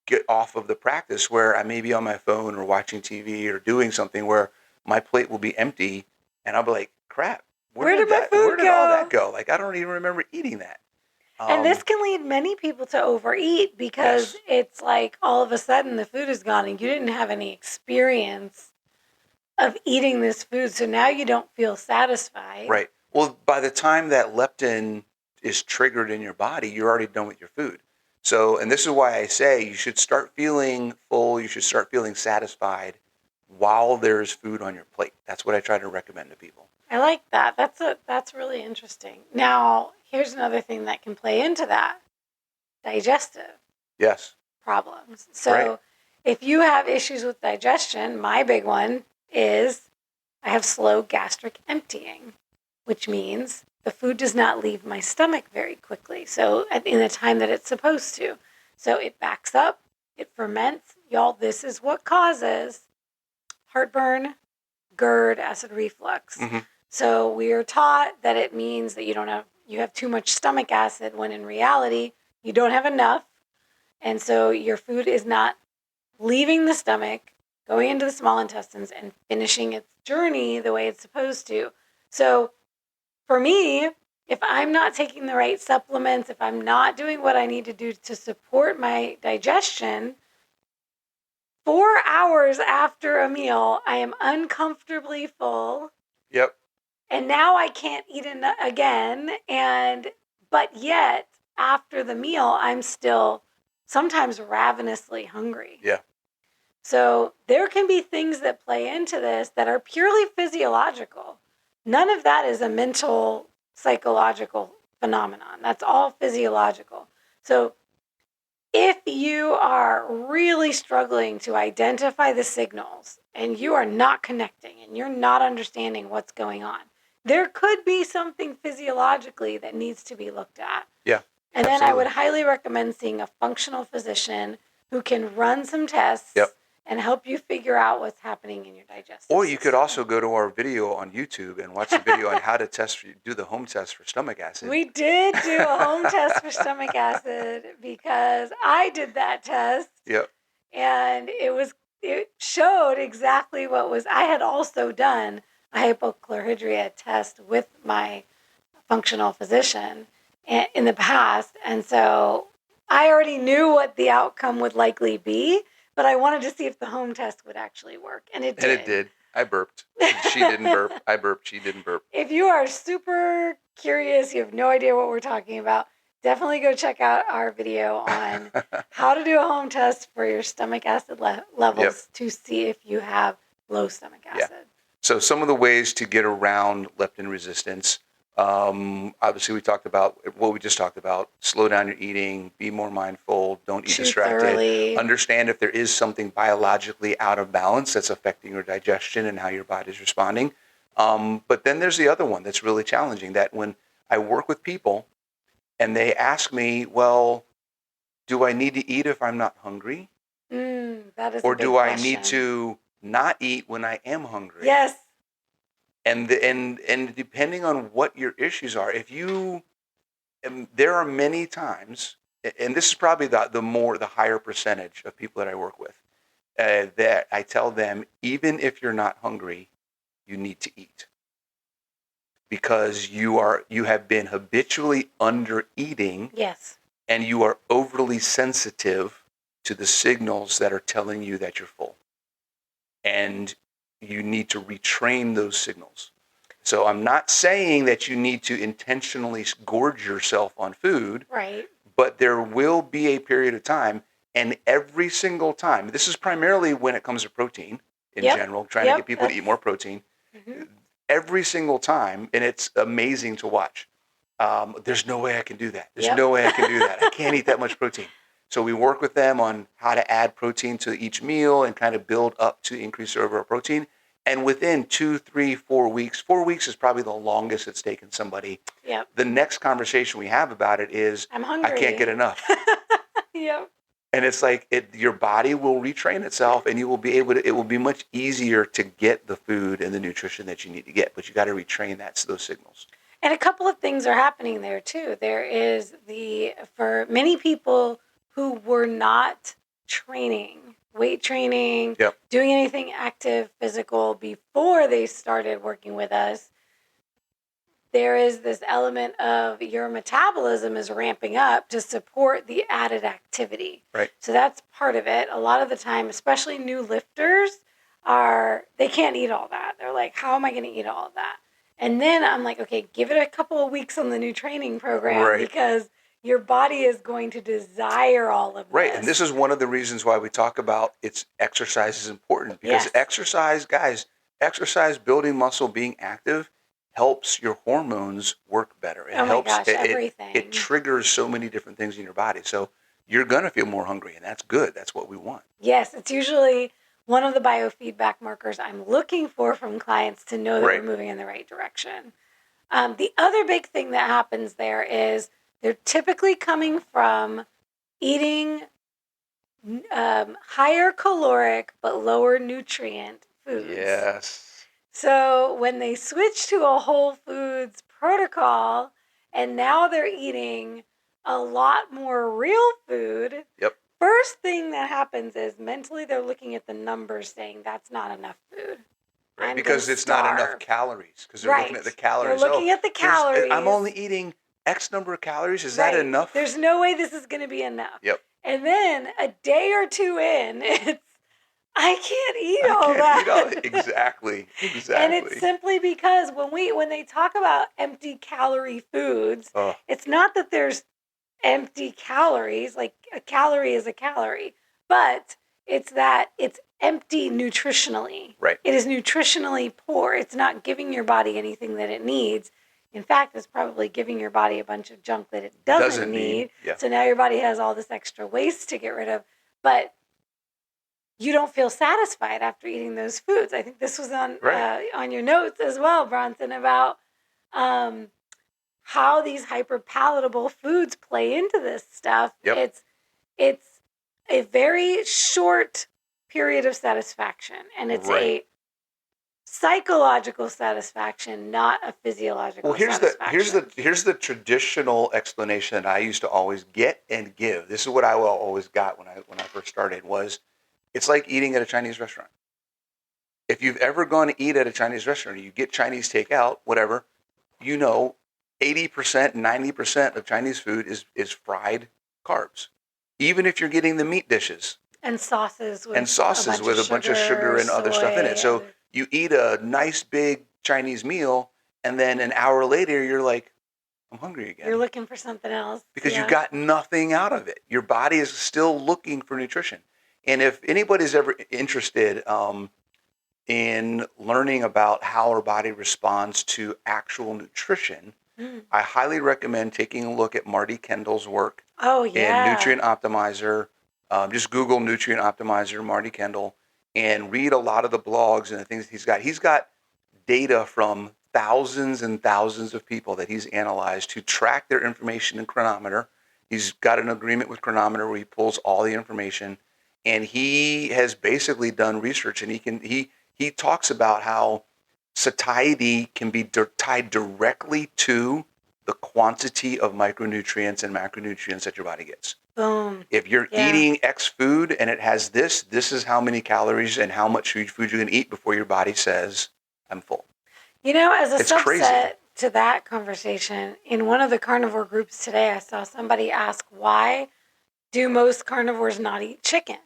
get off of the practice, where I may be on my phone or watching TV or doing something where my plate will be empty, and I'll be like, "Crap, where did all that go? Like, I don't even remember eating that." And this can lead many people to overeat because it's like all of a sudden the food is gone and you didn't have any experience of eating this food, so now you don't feel satisfied. Right. Well, by the time that leptin is triggered in your body, you're already done with your food. So, and this is why I say you should start feeling full, you should start feeling satisfied while there's food on your plate. That's what I try to recommend to people. I like that. That's really interesting. Now, here's another thing that can play into that. Digestive problems. So, if you have issues with digestion, my big one is I have slow gastric emptying, which means the food does not leave my stomach very quickly. So in the time that it's supposed to. So it backs up, it ferments. Y'all, this is what causes heartburn, GERD, acid reflux. Mm-hmm. So we are taught that it means that you have too much stomach acid, when in reality, you don't have enough. And so your food is not leaving the stomach, going into the small intestines, and finishing its journey the way it's supposed to. So for me, if I'm not taking the right supplements, if I'm not doing what I need to do to support my digestion, 4 hours after a meal, I am uncomfortably full. Yep. And now I can't eat again. But yet, after the meal, I'm still sometimes ravenously hungry. Yeah. So there can be things that play into this that are purely physiological. None of that is a mental, psychological phenomenon. That's all physiological. So if you are really struggling to identify the signals and you are not connecting and you're not understanding what's going on, there could be something physiologically that needs to be looked at. Yeah. And then absolutely. I would highly recommend seeing a functional physician who can run some tests Yep. and help you figure out what's happening in your digestive Or you could system. also go to our video on YouTube and watch the video on how to do the home test for stomach acid. We did do a home test for stomach acid because I did that test. Yep. And it showed exactly I had also done a hypochlorhydria test with my functional physician in the past. And so I already knew what the outcome would likely be, but I wanted to see if the home test would actually work. And it did. And it did. I burped. She didn't burp. I burped. She didn't burp. If you are super curious, you have no idea what we're talking about, definitely go check out our video on how to do a home test for your stomach acid levels to see if you have low stomach acid. Yeah. So some of the ways to get around leptin resistance, obviously we talked about what we just talked about. Slow down your eating, be more mindful, don't eat Chew distracted. thoroughly. Understand if there is something biologically out of balance that's affecting your digestion and how your body's responding. But then there's the other one that's really challenging, that when I work with people and they ask me, well, do I need to eat if I'm not hungry? That is Or a big do I question. need to not eat when I am hungry? Yes. And depending on what your issues are, there are many times, and this is probably the higher percentage of people that I work with, that I tell them, even if you're not hungry, you need to eat, because you have been habitually under eating. Yes. And you are overly sensitive to the signals that are telling you that you're full. And you need to retrain those signals. So I'm not saying that you need to intentionally gorge yourself on food. Right. But there will be a period of time, and every single time, this is primarily when it comes to protein in general, trying to get people to eat more protein. Mm-hmm. Every single time, and it's amazing to watch. There's no way I can do that. There's no way I can do that. I can't eat that much protein. So we work with them on how to add protein to each meal and kind of build up to increase their overall protein. And within 2, 3, 4 weeks, 4 weeks is probably the longest it's taken somebody. Yep. The next conversation we have about it is, I'm hungry. I can't get enough. Yep. And it's like your body will retrain itself, and you will be able to. It will be much easier to get the food and the nutrition that you need to get, but you got to retrain those signals. And a couple of things are happening there too. There is for many people who were not weight training, doing anything active, physical before they started working with us, there is this element of your metabolism is ramping up to support the added activity. Right. So that's part of it. A lot of the time, especially new lifters, they can't eat all that. They're like, how am I going to eat all of that? And then I'm like, okay, give it a couple of weeks on the new training program, because your body is going to desire all of this. Right. And this is one of the reasons why we talk about exercise is important, because exercise, building muscle, being active helps your hormones work better. It helps everything. It triggers so many different things in your body. So you're going to feel more hungry, and that's good. That's what we want. Yes, it's usually one of the biofeedback markers I'm looking for from clients to know that we're moving in the right direction. The other big thing that happens there is they're typically coming from eating higher caloric but lower nutrient foods. Yes. So when they switch to a whole foods protocol and now they're eating a lot more real food, Yep. first thing that happens is mentally they're looking at the numbers saying that's not enough food. Right, I'm because gonna it's not enough starve. calories. Because they're looking at the calories. They're looking at the calories. I'm only eating X number of calories. Is Right. that enough? There's no way this is going to be enough. Yep. And then a day or two in, it's I can't eat all that. Exactly. And it's simply because when they talk about empty calorie foods, it's not that there's empty calories, like a calorie is a calorie, but it's that it's empty nutritionally. Right. It is nutritionally poor. It's not giving your body anything that it needs. In fact, it's probably giving your body a bunch of junk that it doesn't need. Yeah. So now your body has all this extra waste to get rid of. But you don't feel satisfied after eating those foods. I think this was on your notes as well, Bronson, about how these hyperpalatable foods play into this stuff. Yep. It's a very short period of satisfaction, and it's a psychological satisfaction, not a physiological satisfaction. Here's the traditional explanation that I used to always get and give. This is what I always got when I first started was, it's like eating at a Chinese restaurant. If you've ever gone to eat at a Chinese restaurant, you get Chinese takeout, whatever, 80%, 90% of Chinese food is fried carbs. Even if you're getting the meat dishes. And sauces with a bunch of sugar and other stuff in it. So you eat a nice big Chinese meal, and then an hour later, you're like, I'm hungry again. You're looking for something else. Because you got nothing out of it. Your body is still looking for nutrition. And if anybody's ever interested in learning about how our body responds to actual nutrition, I highly recommend taking a look at Marty Kendall's work. Oh, yeah. And Nutrient Optimizer. Just Google Nutrient Optimizer, Marty Kendall, and read a lot of the blogs and the things he's got. He's got data from thousands and thousands of people that he's analyzed to track their information in Chronometer. He's got an agreement with Chronometer where he pulls all the information, and he has basically done research, and he talks about how satiety can be tied directly to the quantity of micronutrients and macronutrients that your body gets. Boom. If you're eating X food and it has this is how many calories and how much food you're going to eat before your body says, I'm full. As a subset to that conversation, in one of the carnivore groups today, I saw somebody ask, why do most carnivores not eat chicken?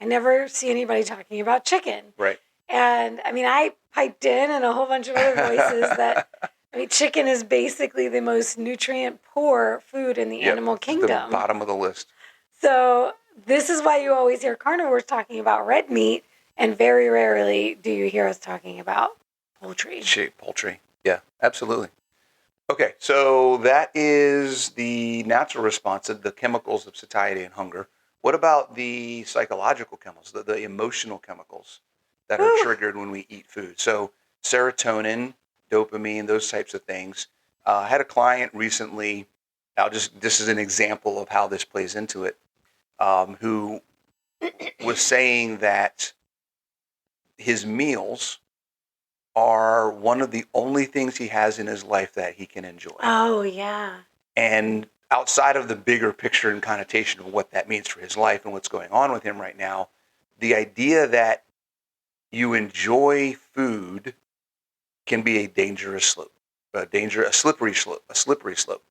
I never see anybody talking about chicken. Right. And I piped in and a whole bunch of other voices that chicken is basically the most nutrient poor food in the animal kingdom. The bottom of the list. So this is why you always hear carnivores talking about red meat, and very rarely do you hear us talking about poultry. Poultry. Yeah, absolutely. Okay, so that is the natural response of the chemicals of satiety and hunger. What about the psychological chemicals, the emotional chemicals that are triggered when we eat food? So serotonin, dopamine, those types of things. I had a client recently, this is an example of how this plays into it, who was saying that his meals are one of the only things he has in his life that he can enjoy. Oh, yeah. And outside of the bigger picture and connotation of what that means for his life and what's going on with him right now, the idea that you enjoy food can be a dangerous slope, a slippery slope.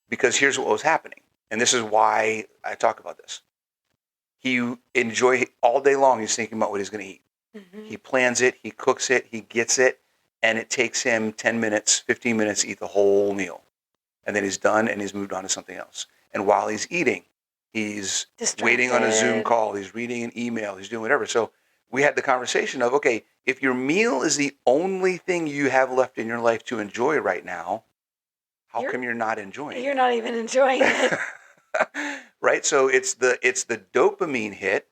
Because here's what was happening, and this is why I talk about this. He enjoy all day long. He's thinking about what he's going to eat. Mm-hmm. He plans it, he cooks it, he gets it, and it takes him 10 minutes, 15 minutes to eat the whole meal. And then he's done and he's moved on to something else. And while he's eating, he's waiting on a Zoom call, he's reading an email, he's doing whatever. So we had the conversation of, okay, if your meal is the only thing you have left in your life to enjoy right now, how come you're not enjoying it? You're not even enjoying it. Right? So it's the dopamine hit,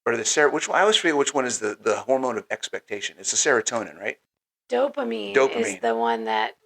or which one? I always forget which one is the hormone of expectation. It's the serotonin, right? Dopamine is the one that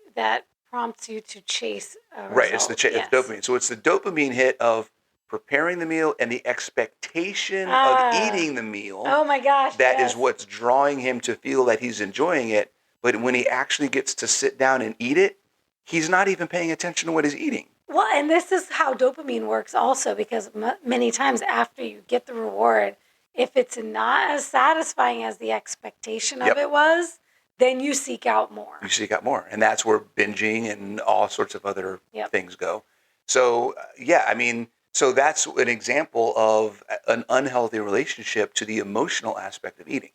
prompts you to chase a result. Right, it's dopamine. So it's the dopamine hit of preparing the meal and the expectation of Ah. eating the meal. Oh my gosh. That yes. is what's drawing him to feel that he's enjoying it. But when he actually gets to sit down and eat it, he's not even paying attention to what he's eating. Well, and this is how dopamine works also, because many times after you get the reward, if it's not as satisfying as the expectation of Yep. it was, then you seek out more. You seek out more. And that's where binging and all sorts of other Yep. things go. So, yeah, I mean, so that's an example of an unhealthy relationship to the emotional aspect of eating.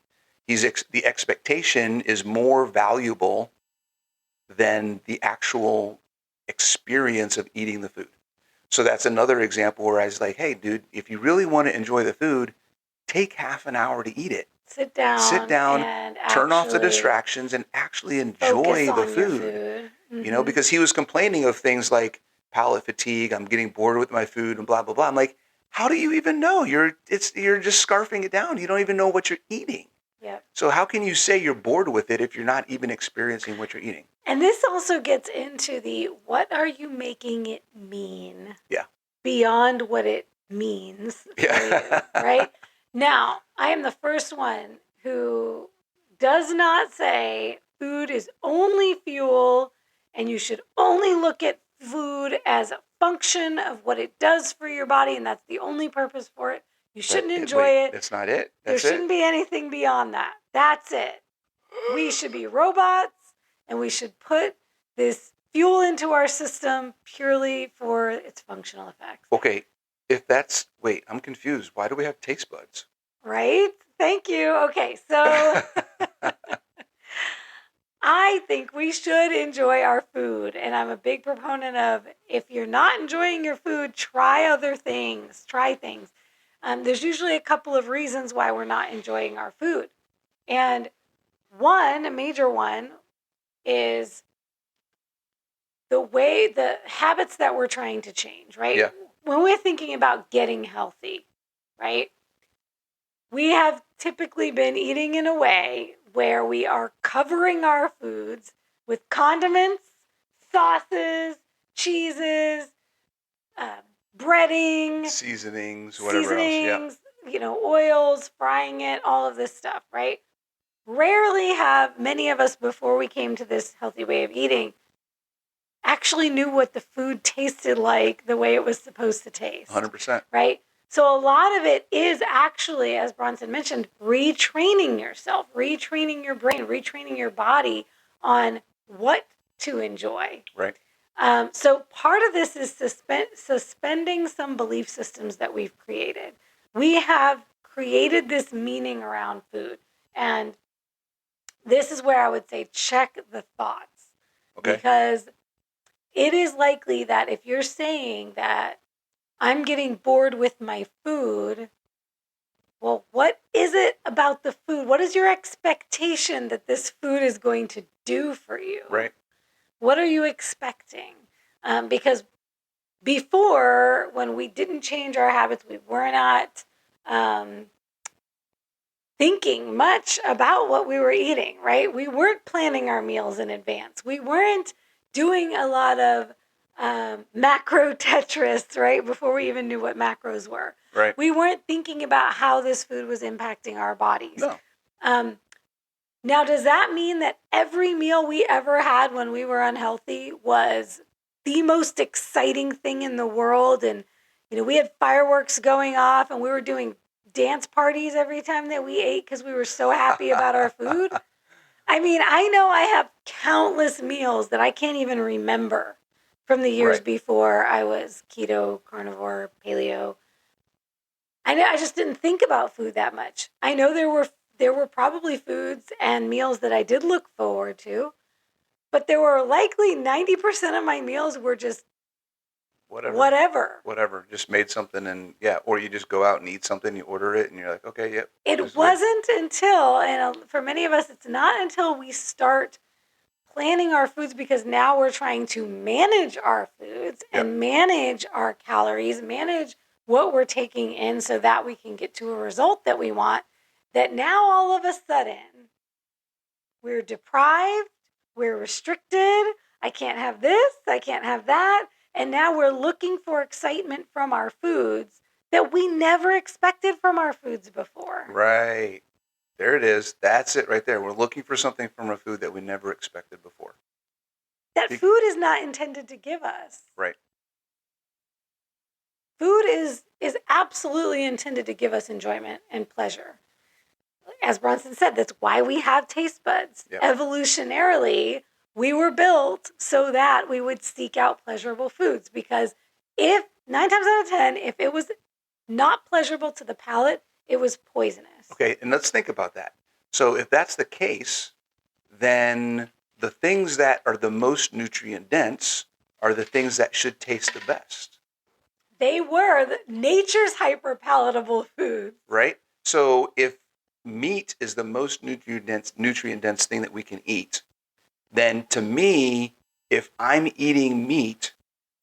The expectation is more valuable than the actual experience of eating the food. So that's another example where I was like, hey, dude, if you really want to enjoy the food, take half an hour to eat it. Sit down and turn off the distractions and actually enjoy the food. Mm-hmm. You know, because he was complaining of things like palate fatigue, I'm getting bored with my food and blah, blah, blah. I'm like, how do you even know? You're just scarfing it down. You don't even know what you're eating. Yep. So how can you say you're bored with it if you're not even experiencing what you're eating? And this also gets into the, what are you making it mean? Yeah. Beyond what it means. Yeah. Right? Now, I am the first one who does not say food is only fuel and you should only look at food as a function of what it does for your body, and that's the only purpose for it. You shouldn't enjoy it. That's not it. There shouldn't be anything beyond that. That's it. We should be robots, and we should put this fuel into our system purely for its functional effects. Okay, wait, I'm confused. Why do we have taste buds? Right? Thank you. Okay, so I think we should enjoy our food, and I'm a big proponent of, if you're not enjoying your food, try other things. Try things. There's usually a couple of reasons why we're not enjoying our food. And a major one, is the habits that we're trying to change, right? Yeah. When we're thinking about getting healthy, right? We have typically been eating in a way where we are covering our foods with condiments, sauces, cheeses, breading, seasonings, whatever else. Yeah. Oils, frying it, all of this stuff, right? Rarely have many of us, before we came to this healthy way of eating, actually knew what the food tasted like the way it was supposed to taste. 100%. Right? So a lot of it is actually, as Bronson mentioned, retraining yourself, retraining your brain, retraining your body on what to enjoy. Right. So part of this is suspending some belief systems that we've created. We have created this meaning around food. And this is where I would say check the thoughts. Okay. Because it is likely that if you're saying that I'm getting bored with my food, well, what is it about the food? What is your expectation that this food is going to do for you? Right. What are you expecting? Because before, when we didn't change our habits, we were not thinking much about what we were eating, right? We weren't planning our meals in advance. We weren't doing a lot of macro Tetris, right? Before we even knew what macros were. Right. We weren't thinking about how this food was impacting our bodies. No. Now, does that mean that every meal we ever had when we were unhealthy was the most exciting thing in the world? And, we had fireworks going off and we were doing dance parties every time that we ate because we were so happy about our food? I mean, I know I have countless meals that I can't even remember from the years before I was keto, carnivore, paleo. I just didn't think about food that much. I know there were probably foods and meals that I did look forward to, but there were likely 90% of my meals were just whatever. Just made something and or you just go out and eat something, you order it and you're like, okay, yep. It wasn't until, and for many of us, it's not until we start planning our foods, because now we're trying to manage our foods and manage our calories, manage what we're taking in so that we can get to a result that we want, that now all of a sudden we're deprived, we're restricted, I can't have this, I can't have that. And now we're looking for excitement from our foods that we never expected from our foods before. Right. There it is. That's it right there. We're looking for something from a food that we never expected before. That food is not intended to give us. Right. Food is absolutely intended to give us enjoyment and pleasure. As Bronson said, that's why we have taste buds. Yep. Evolutionarily, we were built so that we would seek out pleasurable foods, because if 9 times out of 10, if it was not pleasurable to the palate, it was poisonous. Okay, and let's think about that. So if that's the case, then the things that are the most nutrient dense are the things that should taste the best. They were nature's hyper-palatable foods. Right? So if meat is the most nutrient dense thing that we can eat, then to me, if I'm eating meat,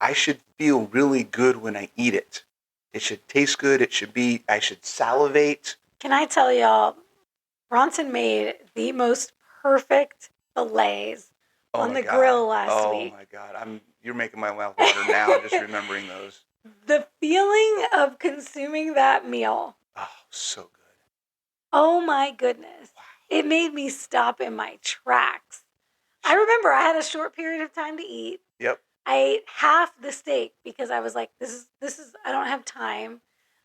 I should feel really good when I eat it. It should taste good. I should salivate. Can I tell y'all, Bronson made the most perfect fillets on the grill last week. Oh my God. You're making my mouth water now just remembering those. The feeling of consuming that meal. Oh, so good. Oh my goodness. Wow. It made me stop in my tracks. I remember I had a short period of time to eat. Yep. I ate half the steak because I was like, this is I don't have time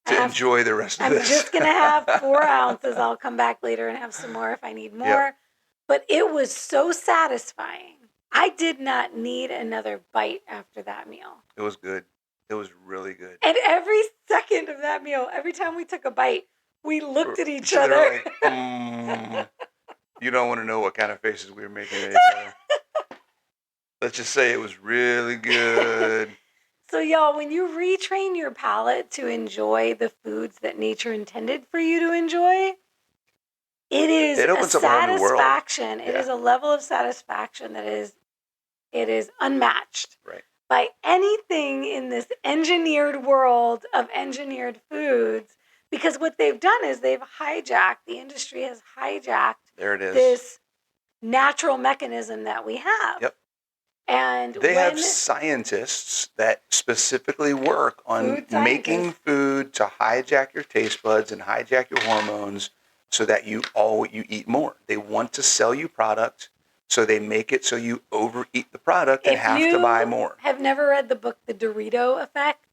to enjoy the rest of this. I'm just going to have 4 ounces. I'll come back later and have some more if I need more. Yep. But it was so satisfying. I did not need another bite after that meal. It was good. It was really good. And every second of that meal, every time we took a bite, we looked at each other. Like, You don't want to know what kind of faces we were making at each other. Let's just say it was really good. So, y'all, when you retrain your palate to enjoy the foods that nature intended for you to enjoy, it opens up a satisfaction. It is a level of satisfaction that is unmatched. Right. By anything in this engineered world of engineered foods, because what they've done is the industry has hijacked this natural mechanism that we have. Yep. And they have scientists that specifically work on making food to hijack your taste buds and hijack your hormones so that you eat more. They want to sell you product, so they make it so you overeat the product and have to buy more. Have never read the book The Dorito Effect?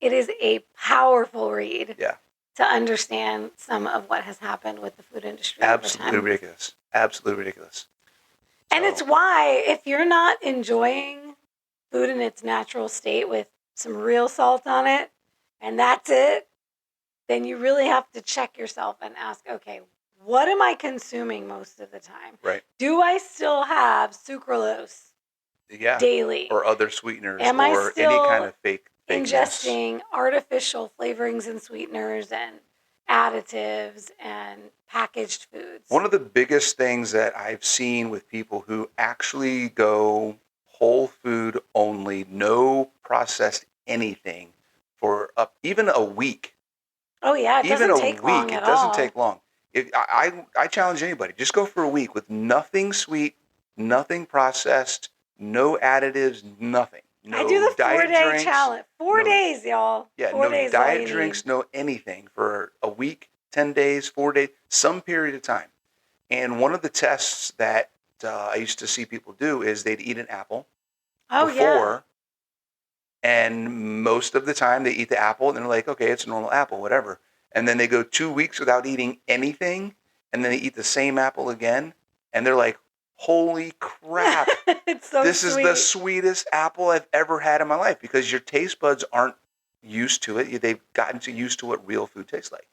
It is a powerful read. Yeah. To understand some of what has happened with the food industry. Absolutely ridiculous. Absolutely ridiculous. And it's why, if you're not enjoying food in its natural state with some real salt on it, and that's it, then you really have to check yourself and ask, okay, what am I consuming most of the time? Right. Do I still have sucralose daily? Or other sweeteners am or any kind of fakeness? Ingesting artificial flavorings and sweeteners and additives and packaged foods. One of the biggest things that I've seen with people who actually go whole food only, no processed anything for even a week. Oh yeah, it doesn't take long at all. It doesn't take long. I challenge anybody, just go for a week with nothing sweet, nothing processed, no additives, nothing. No I do the 4-day challenge. 4 days, y'all. Yeah, no diet drinks, no anything for a week, 10 days, 4 days, some period of time. And one of the tests that I used to see people do is they'd eat an apple before, and most of the time they eat the apple and they're like, okay, it's a normal apple, whatever. And then they go 2 weeks without eating anything, and then they eat the same apple again, and they're like, holy crap. It's so this sweet. Is the sweetest apple I've ever had in my life, because your taste buds aren't used to it. They've gotten used to what real food tastes like.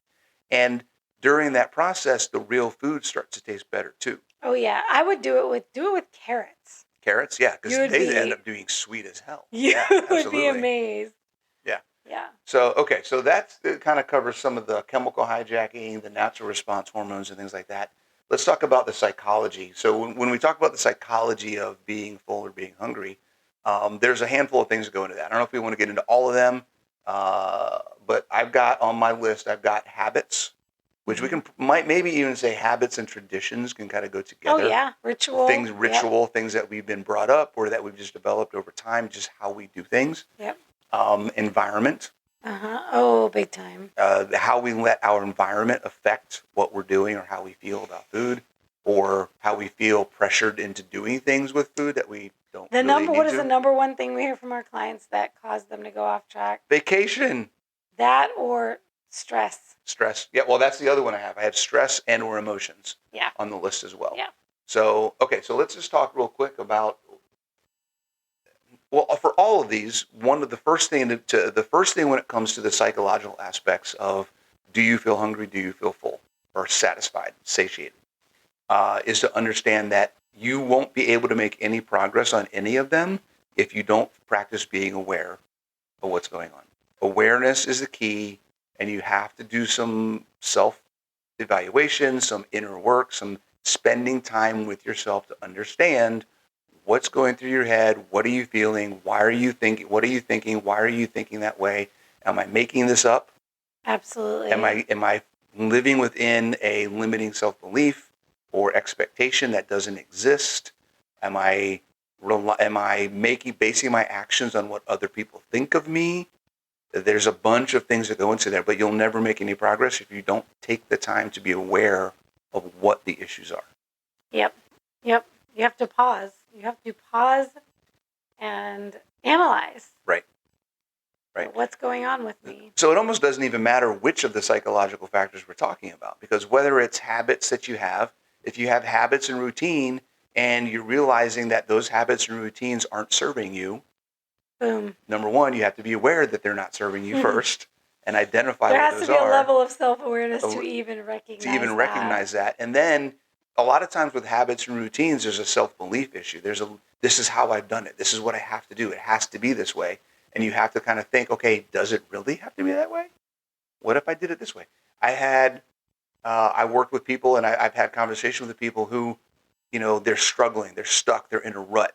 And during that process, the real food starts to taste better too. Oh yeah. I would do it with carrots. Carrots? Yeah, because they end up being sweet as hell. You would be amazed. Yeah. Yeah. So that kind of covers some of the chemical hijacking, the natural response hormones and things like that. Let's talk about the psychology. So when we talk about the psychology of being full or being hungry, there's a handful of things that go into that. I don't know if we want to get into all of them, but I've got on my list, I've got habits, which we can might maybe even say habits and traditions can kind of go together. Oh yeah, ritual. Things that we've been brought up or that we've just developed over time, just how we do things. Yep. Environment. Oh, big time. How we let our environment affect what we're doing or how we feel about food, or how we feel pressured into doing things with food that we don't really need What is to. the number one thing we hear from our clients that cause them to go off track? Vacation. That or stress. Stress. Yeah, well, that's the other one I have. I have stress and or emotions on the list as well. Yeah. So, okay, so let's just talk real quick about, well, for all of these, the first thing when it comes to the psychological aspects of do you feel hungry, do you feel full or satisfied, satiated, is to understand that you won't be able to make any progress on any of them if you don't practice being aware of what's going on. Awareness is the key, and you have to do some self-evaluation, some inner work, some spending time with yourself to understand what's going through your head, what are you feeling, why are you thinking, what are you thinking, why are you thinking that way? Am I making this up? Absolutely. Am I living within a limiting self-belief or expectation that doesn't exist? Am I basing my actions on what other people think of me? There's a bunch of things that go into there, but you'll never make any progress if you don't take the time to be aware of what the issues are. Yep. You have to pause. You have to pause and analyze. Right. What's going on with me? So it almost doesn't even matter which of the psychological factors we're talking about, because whether it's habits that you have, if you have habits and routine and you're realizing that those habits and routines aren't serving you, boom. Number one, you have to be aware that they're not serving you first and identify what those are. There has to be a level of self-awareness to even recognize that. And then a lot of times with habits and routines, there's a self-belief issue. This is how I've done it. This is what I have to do. It has to be this way. And you have to kind of think, okay, does it really have to be that way? What if I did it this way? I worked with people and I've had conversations with people who, they're struggling, they're stuck, they're in a rut.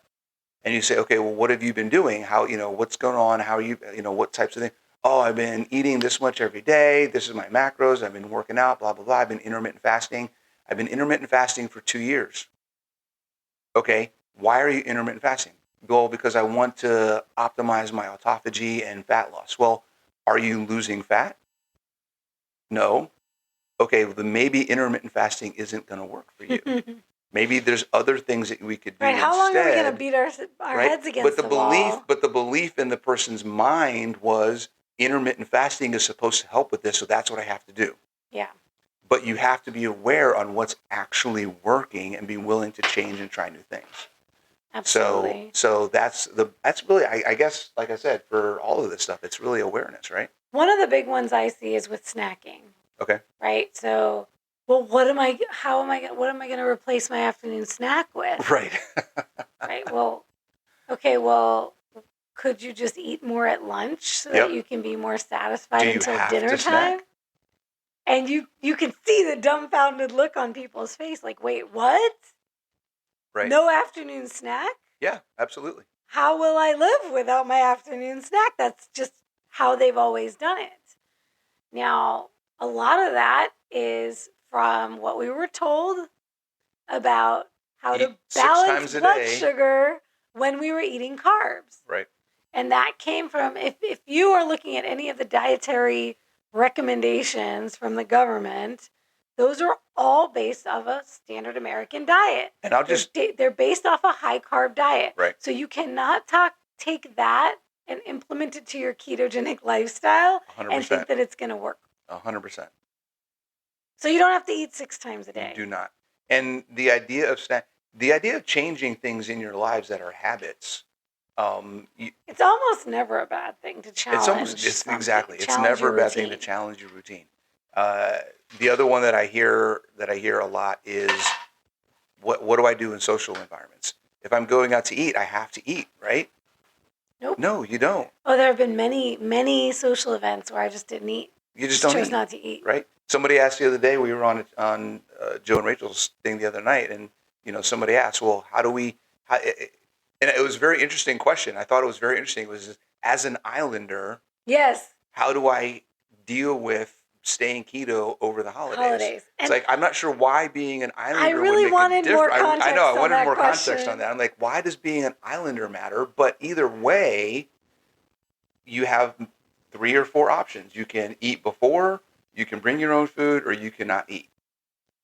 And you say, okay, well, what have you been doing? How, what's going on? How are you, what types of things? Oh, I've been eating this much every day. This is my macros. I've been working out, blah, blah, blah. I've been intermittent fasting. I've been intermittent fasting for 2 years. Okay, why are you intermittent fasting? Well, because I want to optimize my autophagy and fat loss. Well, are you losing fat? No. Okay, well, then maybe intermittent fasting isn't going to work for you. Maybe there's other things that we could do instead. How long are we going to beat our heads against the wall? But the belief in the person's mind was intermittent fasting is supposed to help with this, so that's what I have to do. Yeah. But you have to be aware on what's actually working and be willing to change and try new things. Absolutely. So that's really, I guess, like I said, for all of this stuff, it's really awareness, right? One of the big ones I see is with snacking. Okay. Right. So, well, what am I going to replace my afternoon snack with? Right. Right. Well, okay. Well, could you just eat more at lunch so that you can be more satisfied until dinner time? And you can see the dumbfounded look on people's face, like, wait, what? Right. No afternoon snack? Yeah, absolutely. How will I live without my afternoon snack? That's just how they've always done it. Now, a lot of that is from what we were told about how to balance blood sugar when we were eating carbs. Right. And that came from, if you are looking at any of the dietary recommendations from the government, those are all based off a standard American diet. And they're based off a high carb diet. Right. So you cannot take that and implement it to your ketogenic lifestyle 100%. And think that it's going to work. 100%. So you don't have to eat 6 times a day. You do not. And the idea of changing things in your lives that are habits. It's almost never a bad thing to challenge. It's never a bad thing to challenge your routine. The other one that I hear a lot is, what do I do in social environments? If I'm going out to eat, I have to eat, right? Nope. No, you don't. Oh, there have been many social events where I just didn't eat. You just don't chose eat. not to eat. Right? Somebody asked the other day, we were on Joe and Rachel's thing the other night, and somebody asked, well, and it was a very interesting question. I thought it was very interesting. It was, as an islander, yes, how do I deal with staying keto over the Holidays. It's And like, I'm not sure why being an I islander really would make a wanted more difference. context I know, I on wanted that more context question. on that. I'm like, why does being an islander matter? But either way, you have 3 or 4 options. You can eat before, you can bring your own food, or you cannot eat.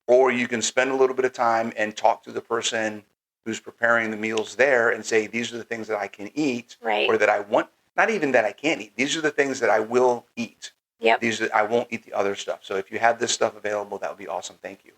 Or you can spend a little bit of time and talk to the person who's preparing the meals there and say, these are the things that I can eat, Right. or that I want. Not even that I can't eat. These are the things that I will eat. Yep. I won't eat the other stuff. So if you have this stuff available, that would be awesome. Thank you.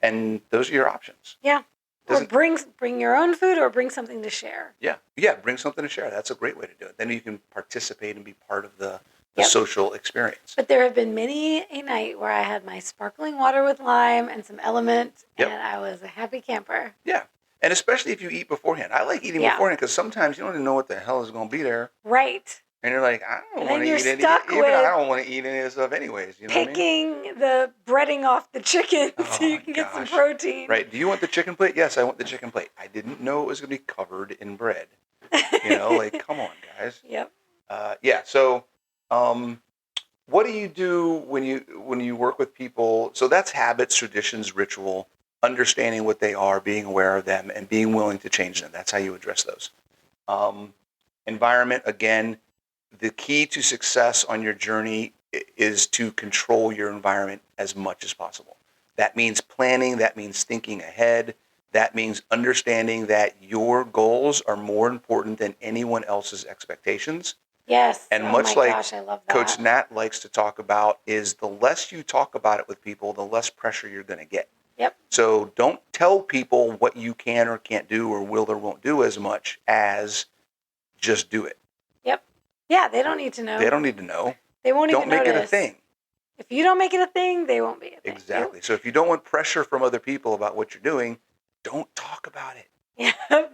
And those are your options. Yeah. Or bring your own food, or bring something to share. Yeah. Yeah. Bring something to share. That's a great way to do it. Then you can participate and be part of the Yep. social experience. But there have been many a night where I had my sparkling water with lime and some Element, Yep. and I was a happy camper. Yeah. And especially if you eat beforehand. I like eating Yeah. beforehand because sometimes you don't even know what the hell is going to be there. Right. And you're like, I don't And want then to you're eat any. stuck Even I with don't want to eat any of this stuff anyways. You know what I mean? picking the breading off the chicken Oh so you my can get some gosh. protein. Right. Do you want the chicken plate? Yes, I want the chicken plate. I didn't know it was going to be covered in bread. You know, like, come on, guys. Yep. Yeah. So, what do you do when you work with people? So that's habits, traditions, ritual, understanding what they are, being aware of them, and being willing to change them. That's how you address those. Environment, again, the key to success on your journey is to control your environment as much as possible. That means planning. That means thinking ahead. That means understanding that your goals are more important than anyone else's expectations. Yes. And oh much my like gosh, I love that. Coach Nat likes to talk about, is the less you talk about it with people, the less pressure you're going to get. Yep. So don't tell people what you can or can't do or will or won't do as much as just do it. Yep. Yeah, they don't need to know. They don't need to know. They won't Don't even make notice. it a thing. If you don't make it a thing, they won't be a thing. Exactly. So if you don't want pressure from other people about what you're doing, don't talk about it. Yeah.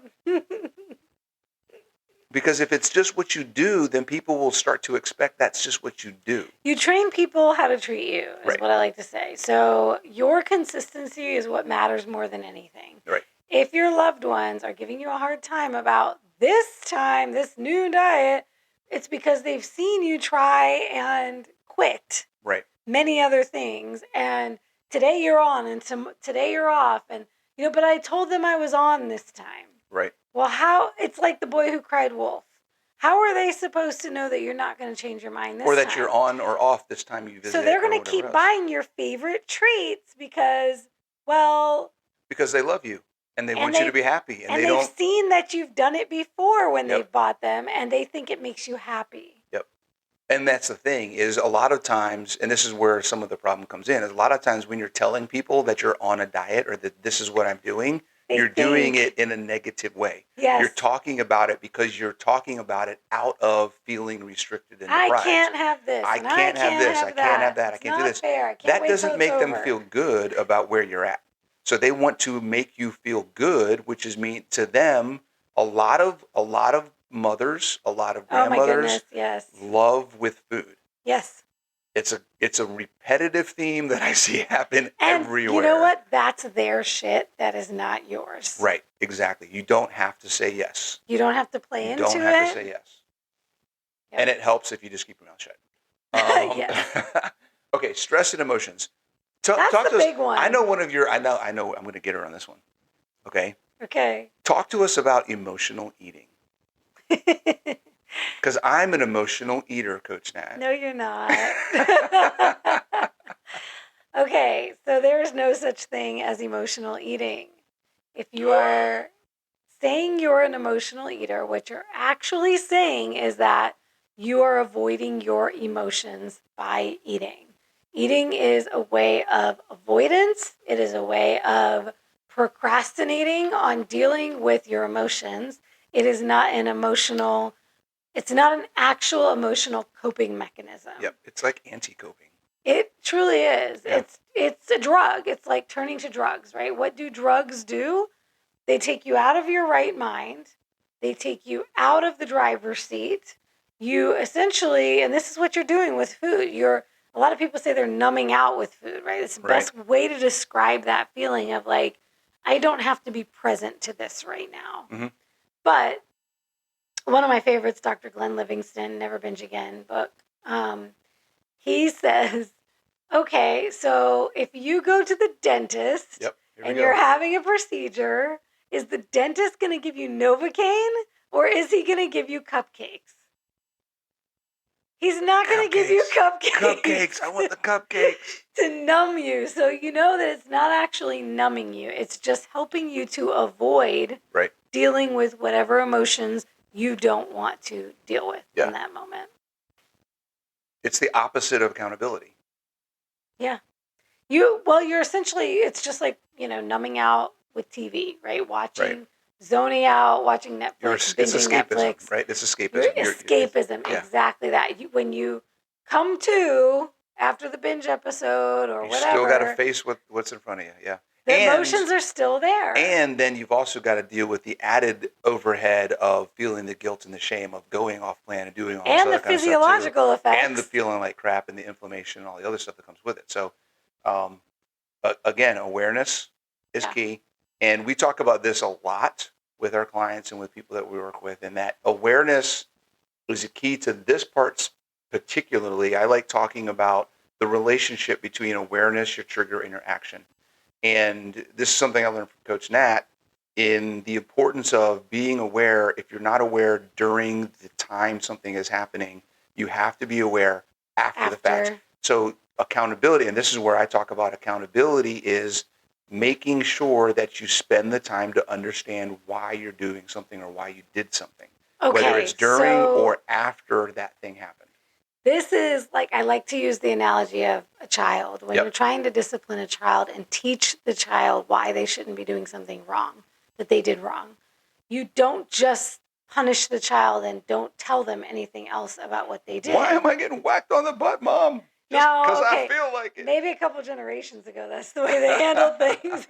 Because if it's just what you do, then people will start to expect that's just what you do. You train people how to treat you, is Right. what I like to say. So your consistency is what matters more than anything. Right. If your loved ones are giving you a hard time about this new diet, it's because they've seen you try and quit Right. many other things. And today you're on and today you're off. And, but I told them I was on this time. Right. Well, it's like the boy who cried wolf. How are they supposed to know that you're not going to change your mind this time? Or that you're on or off this time you visit. So they're going to keep buying your favorite treats because they love you and they want you to be happy. And they've seen that you've done it before when they've bought them, and they think it makes you happy. Yep. And that's the thing, is a lot of times, and this is where some of the problem comes in, is a lot of times when you're telling people that you're on a diet or that this is what I'm doing, you're doing it in a negative way. Yes. You're talking about it because you're talking about it out of feeling restricted and deprived. I can't have this. I can't have this. I can't have that. I can't do this. Fair. I can't that wait doesn't make them feel good about where you're at. So they want to make you feel good, which is mean to them. A lot of mothers, a lot of grandmothers love with food. Yes. It's a repetitive theme that I see happen everywhere. You know what? That's their shit. That is not yours. Right. Exactly. You don't have to say yes. You don't have to play into it. You don't have to say yes. Yep. And it helps if you just keep your mouth shut. Yes. Okay. Stress and emotions. That's talk the to big us. one. I know one of your. I know. I'm going to get her on this one. Okay. Okay. Talk to us about emotional eating. Because I'm an emotional eater, Coach Nat. No, you're not. Okay, so there's no such thing as emotional eating. If you are saying you're an emotional eater, what you're actually saying is that you are avoiding your emotions by eating. Eating is a way of avoidance. It is a way of procrastinating on dealing with your emotions. It is not it's not an actual emotional coping mechanism. Yep, it's like anti-coping. It truly is. Yeah. It's a drug. It's like turning to drugs, right? What do drugs do? They take you out of your right mind. They take you out of the driver's seat. You essentially, and this is what you're doing with food. A lot of people say they're numbing out with food, right? It's the best way to describe that feeling of like, I don't have to be present to this right now. Mm-hmm. But one of my favorites, Dr. Glenn Livingston, Never Binge Again book, he says Okay, so if you go to the dentist Yep. Here we and go. you're having a procedure, is the dentist going to give you Novocaine or is he going to give you cupcakes? He's not going to give you cupcakes. Cupcakes. I want the cupcakes. To numb you. So you know that it's not actually numbing you. It's just helping you to avoid Right. dealing with whatever emotions you don't want to deal with in that moment. It's the opposite of accountability. Yeah. You're essentially, it's just like, numbing out with TV, right? Watching, zoning out, watching Netflix, It's binging escapism, Netflix. right? It's escapism. Escapism, exactly that. When you come to after the binge episode or whatever. You still got to face what's in front of you, yeah. The emotions are still there. And then you've also got to deal with the added overhead of feeling the guilt and the shame of going off plan and doing all this and other the kind physiological of stuff too. effects. And the feeling like crap and the inflammation and all the other stuff that comes with it. So, again, awareness is key. And we talk about this a lot with our clients and with people that we work with. And that awareness is a key to this part particularly. I like talking about the relationship between awareness, your trigger, and your action. And this is something I learned from Coach Nat in the importance of being aware. If you're not aware during the time something is happening, you have to be aware after the fact. So accountability, and this is where I talk about accountability, is making sure that you spend the time to understand why you're doing something or why you did something, whether it's during or after that thing happened. This is like, I like to use the analogy of a child. When you're trying to discipline a child and teach the child why they shouldn't be doing something wrong, that they did wrong, you don't just punish the child and don't tell them anything else about what they did. Why am I getting whacked on the butt, Mom? Just because I feel like it. Maybe a couple generations ago, that's the way they handled things.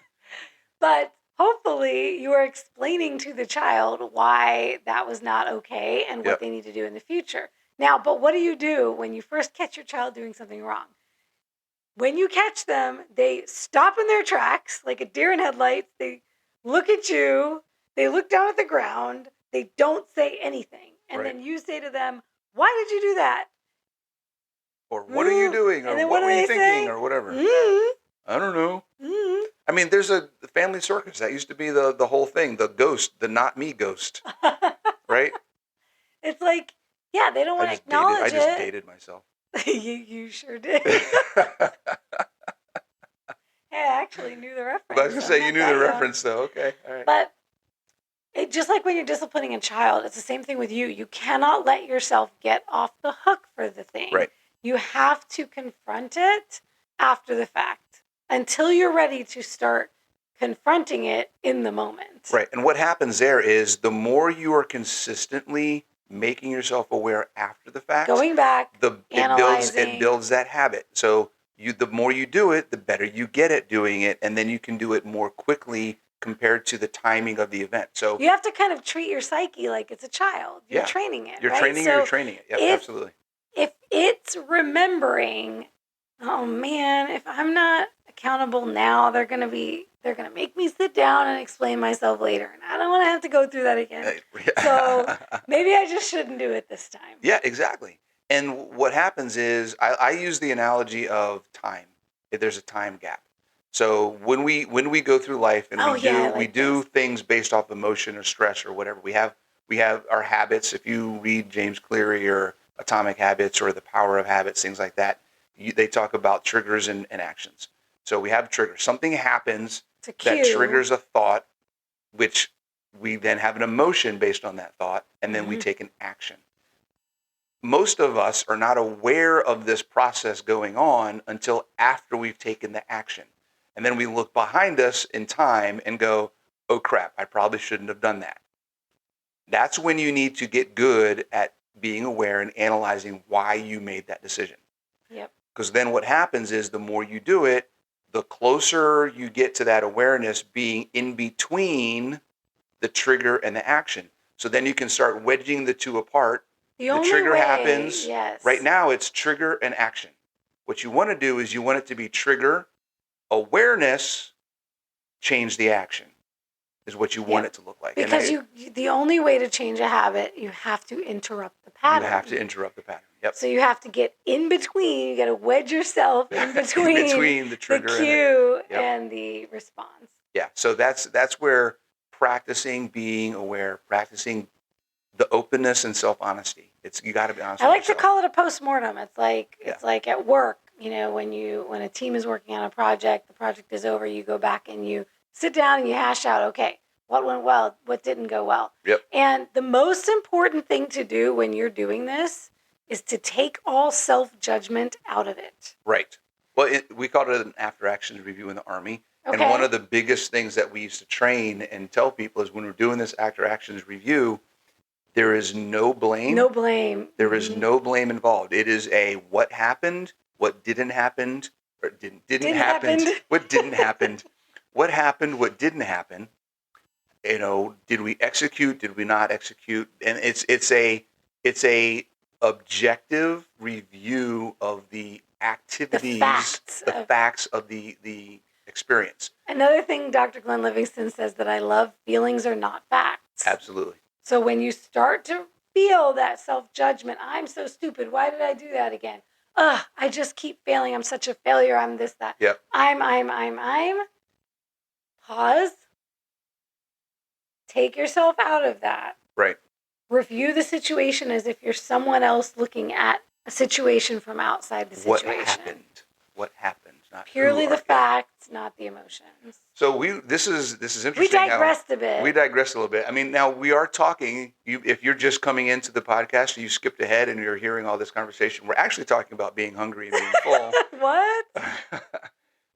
But hopefully you are explaining to the child why that was not okay and what they need to do in the future. Now, but what do you do when you first catch your child doing something wrong? When you catch them, they stop in their tracks like a deer in headlights. They look at you. They look down at the ground. They don't say anything. And then you say to them, why did you do that? Or what are you doing? Or what were you thinking? Or whatever. I don't know. I mean, there's the family circus. That used to be the whole thing. The ghost, the not me ghost. Right? It's like, yeah, they don't want to acknowledge I just dated myself. You sure did. Hey, I actually knew the reference. I was going to say, you knew the reference, though. Okay, all right. But just like when you're disciplining a child, it's the same thing with you. You cannot let yourself get off the hook for the thing. Right. You have to confront it after the fact until you're ready to start confronting it in the moment. Right. And what happens there is the more you are consistently making yourself aware after the fact, going back, analyzing. It builds that habit. So the more you do it, the better you get at doing it, and then you can do it more quickly compared to the timing of the event. So you have to kind of treat your psyche like it's a child. You're training it. You're training it. Yep, absolutely. If it's remembering, oh man, if I'm not accountable now, they're gonna make me sit down and explain myself later, and I don't want to have to go through that again. So maybe I just shouldn't do it this time. Yeah, exactly. And what happens is I use the analogy of time. If there's a time gap. So when we go through life and we do things based off emotion or stress or whatever, we have our habits. If you read James Cleary or Atomic Habits or The Power of Habits, things like that, they talk about triggers and actions. So we have triggers. Something happens that triggers a thought, which we then have an emotion based on that thought, and then we take an action. Most of us are not aware of this process going on until after we've taken the action. And then we look behind us in time and go, oh crap, I probably shouldn't have done that. That's when you need to get good at being aware and analyzing why you made that decision. Yep. Because then what happens is the more you do it, the closer you get to that awareness being in between the trigger and the action. So then you can start wedging the two apart. The trigger happens. Yes. Right now it's trigger and action. What you want to do is you want it to be trigger, awareness, change the action. is what you want it to look like. Because the only way to change a habit, you have to interrupt the pattern. You have to interrupt the pattern. Yep. So you have to get in between. You got to wedge yourself in between, the trigger, the cue, and the response. Yeah. So that's where practicing being aware, practicing the openness and self-honesty. You got to be honest. I like to call it a postmortem. It's like at work. You know, when a team is working on a project, the project is over. You go back and you sit down and you hash out. Okay, what went well? What didn't go well? Yep. And the most important thing to do when you're doing this is to take all self-judgment out of it. Right. Well, we called it an after-action review in the Army. Okay. And one of the biggest things that we used to train and tell people is when we're doing this after-actions review, there is no blame. No blame. There is no blame involved. It is a what happened, what didn't happen, or didn't happen, what didn't happen, what happened, what didn't happen. You know, did we execute? Did we not execute? And it's a objective review of the activities, the facts of the experience. Another thing Dr. Glenn Livingston says that I love, feelings are not facts. Absolutely. So when you start to feel that self-judgment, I'm so stupid, why did I do that again? I just keep failing, I'm such a failure, I'm this, that. Yep. I'm. Pause. Take yourself out of that. Right. Review the situation as if you're someone else looking at a situation from outside the situation. What happened? Not purely the facts, not the emotions. So this is interesting. We digressed a bit. We digressed a little bit. I mean, now we are talking. If you're just coming into the podcast, you skipped ahead and you're hearing all this conversation. We're actually talking about being hungry and being full. What?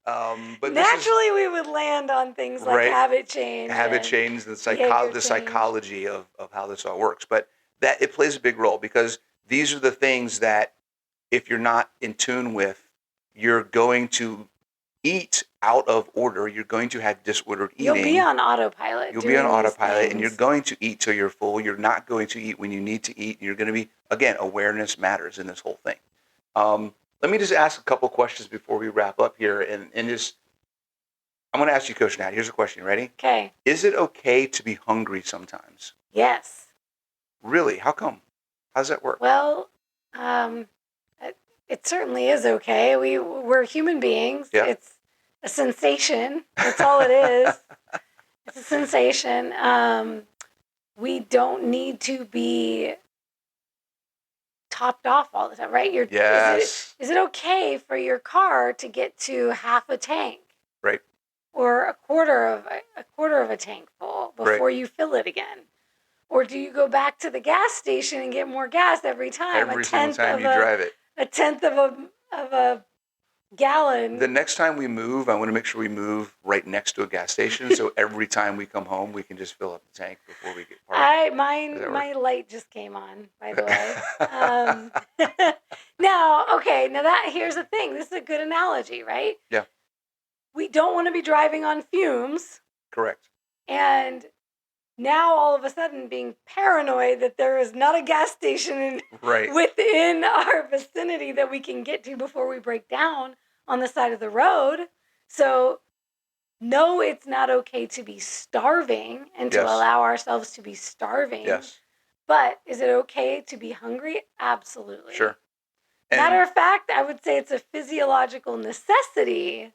But naturally, we would land on things like habit change, the psychology of how this all works. But that it plays a big role because these are the things that if you're not in tune with, you're going to eat out of order. You're going to have disordered eating. You'll be on autopilot. You'll be on autopilot, and you're going to eat till you're full. You're not going to eat when you need to eat. You're going to be, again, awareness matters in this whole thing. Let me just ask a couple questions before we wrap up here, and just I'm going to ask you, Coach Nat. Here's a question. Ready? Okay. Is it okay to be hungry sometimes? Yes. Really? How come? How does that work? Well, it certainly is okay. We're human beings. Yeah. It's a sensation. That's all it is. It's a sensation. We don't need to be topped off all the time, right? Yes. Is it okay for your car to get to half a tank? Right. Or a quarter of a tank full before you fill it again? Or do you go back to the gas station and get more gas every time? Every single time you drive it. A tenth of a gallon. The next time we move, I want to make sure we move right next to a gas station. So every time we come home, we can just fill up the tank before we get parked. My light just came on, by the way. Here's the thing. This is a good analogy, right? Yeah. We don't want to be driving on fumes. Correct. And now all of a sudden being paranoid that there is not a gas station within our vicinity that we can get to before we break down on the side of the road. So no, it's not okay to be starving and to allow ourselves to be starving. Yes. But is it okay to be hungry? Absolutely. Sure. Matter of fact, I would say it's a physiological necessity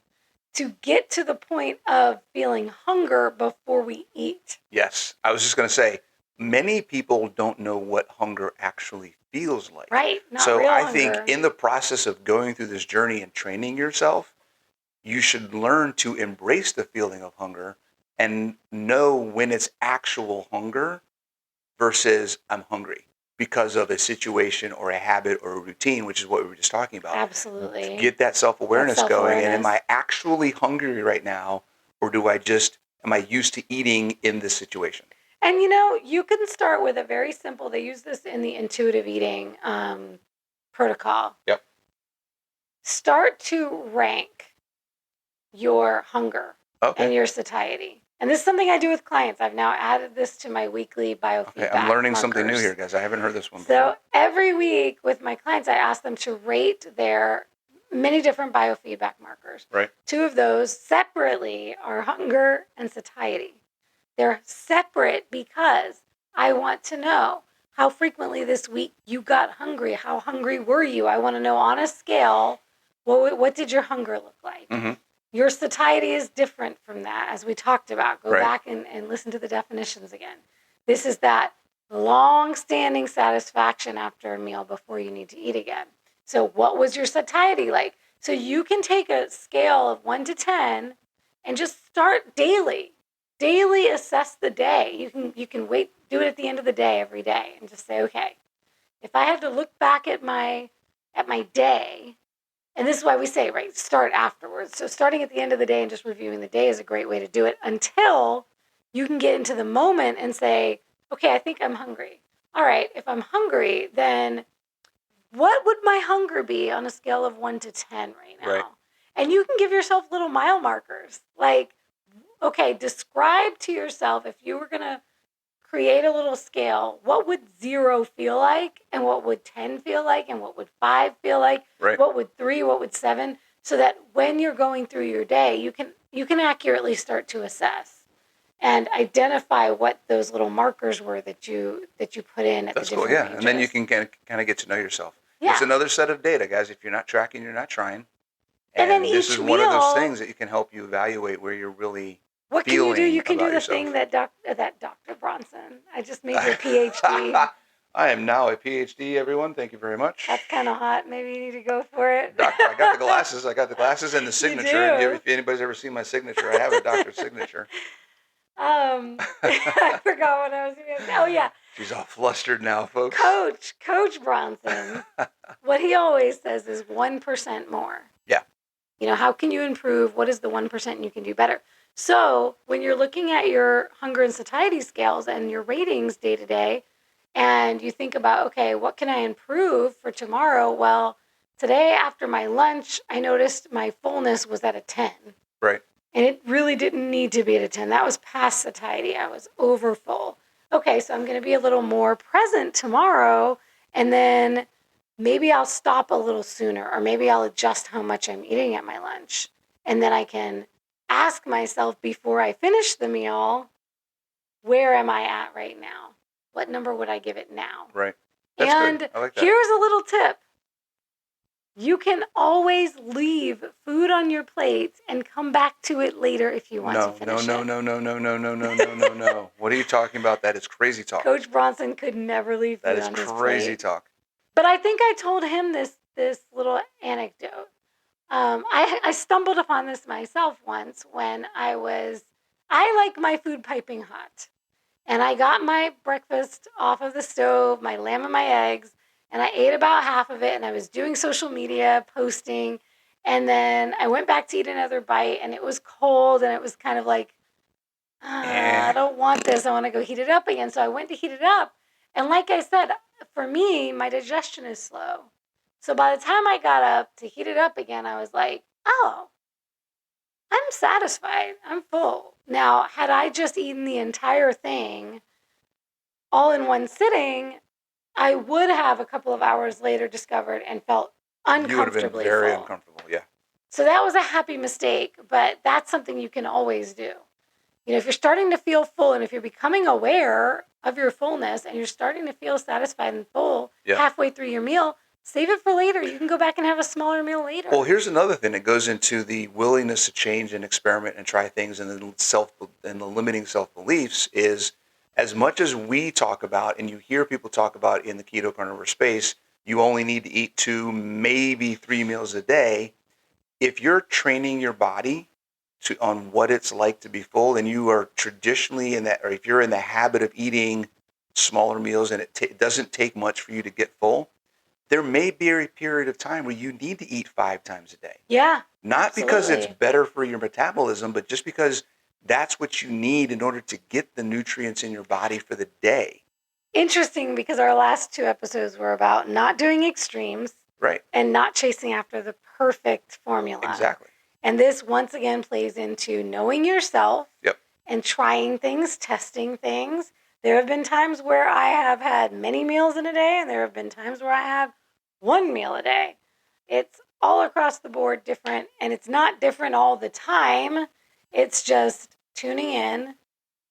to get to the point of feeling hunger before we eat. Yes. I was just going to say, many people don't know what hunger actually feels like. Right. Not so real I hunger. think in the process of going through this journey and training yourself, you should learn to embrace the feeling of hunger and know when it's actual hunger versus I'm hungry because of a situation or a habit or a routine, which is what we were just talking about. Absolutely. Get that self-awareness going. And am I actually hungry right now, or am I used to eating in this situation? And you can start with a very simple, they use this in the intuitive eating protocol. Yep. Start to rank your hunger and your satiety. And this is something I do with clients. I've now added this to my weekly biofeedback. Okay, I'm learning something new here, guys. I haven't heard this one before. So every week with my clients, I ask them to rate their many different biofeedback markers. Right. 2 of those separately are hunger and satiety. They're separate because I want to know how frequently this week you got hungry. How hungry were you? I want to know on a scale, what did your hunger look like? Mm-hmm. Your satiety is different from that, as we talked about. Go Right. back and listen to the definitions again. This is that long-standing satisfaction after a meal before you need to eat again. So what was your satiety like? So you can take a scale of 1 to 10 and just start daily. Daily assess the day. You can wait, do it at the end of the day every day and just say, okay, if I have to look back at my day, and this is why we say, right, start afterwards. So starting at the end of the day and just reviewing the day is a great way to do it until you can get into the moment and say, okay, I think I'm hungry. All right, if I'm hungry, then what would my hunger be on a scale of 1 to 10 right now? Right. And you can give yourself little mile markers. Like, okay, describe to yourself, if you were going to create a little scale, what would 0 feel like, and what would 10 feel like, and what would 5 feel like, Right. what would 3, what would 7, so that when you're going through your day, you can accurately start to assess and identify what those little markers were that you put in at That's the cool. different Yeah. ranges. And then you can kind of get to know yourself. Yeah. It's another set of data, guys. If you're not tracking, you're not trying. And then this each is one of those meal- things that you can help you evaluate where you're really What can you do? feeling You can do about the yourself. thing that Dr. Bronson. I just made your PhD. I am now a PhD, everyone. Thank you very much. That's kind of hot. Maybe you need to go for it. Doctor, I got the glasses. I got the glasses and the signature. do. If anybody's ever seen my signature, I have a doctor's signature. I forgot what I was going to say. Oh, yeah. She's all flustered now, folks. Coach Bronson, what he always says is 1% more. Yeah. You know, how can you improve? What is the 1% you can do better? So when you're looking at your hunger and satiety scales and your ratings day to day, and you think about, okay, what can I improve for tomorrow? Well, today after my lunch, I noticed my fullness was at a 10. Right. And it really didn't need to be at a 10. That was past satiety. I was over full. Okay, so I'm going to be a little more present tomorrow, and then maybe I'll stop a little sooner, or maybe I'll adjust how much I'm eating at my lunch. And then I can ask myself before I finish the meal, where am I at right now? What number would I give it now? Right. That's and good. I like that. Here's a little tip. You can always leave food on your plate and come back to it later if you want to finish it. No. What are you talking about? That is crazy talk. Coach Bronson could never leave food on his plate. That is crazy talk. But I think I told him this little anecdote. I stumbled upon this myself once when I like my food piping hot. And I got my breakfast off of the stove, my lamb and my eggs, and I ate about half of it, and I was doing social media, posting, and then I went back to eat another bite, and it was cold, and it was kind of like, I don't want this. I want to go heat it up again. So I went to heat it up, and like I said, for me, my digestion is slow. So by the time I got up to heat it up again, I was like, oh, I'm satisfied. I'm full. Now, had I just eaten the entire thing all in one sitting, I would have a couple of hours later discovered and felt uncomfortably You would have been very full. uncomfortable, yeah. So that was a happy mistake, but that's something you can always do. You know, if you're starting to feel full and if you're becoming aware of your fullness and you're starting to feel satisfied and full halfway through your meal, save it for later. You can go back and have a smaller meal later. Well, here's another thing that goes into the willingness to change and experiment and try things, and the limiting self-beliefs is, as much as we talk about and you hear people talk about in the keto carnivore space, you only need to eat 2, maybe 3 meals a day. If you're training your body on what it's like to be full, and you are traditionally in that, or if you're in the habit of eating smaller meals and it doesn't take much for you to get full, there may be a period of time where you need to eat 5 times a day. Yeah. Not absolutely. because it's better for your metabolism, but just because that's what you need in order to get the nutrients in your body for the day. Interesting, because our last 2 episodes were about not doing extremes. Right. And not chasing after the perfect formula. Exactly. And this once again plays into knowing yourself and trying things, testing things. There have been times where I have had many meals in a day, and there have been times where I have 1 meal a day. It's all across the board different, and it's not different all the time. It's just tuning in,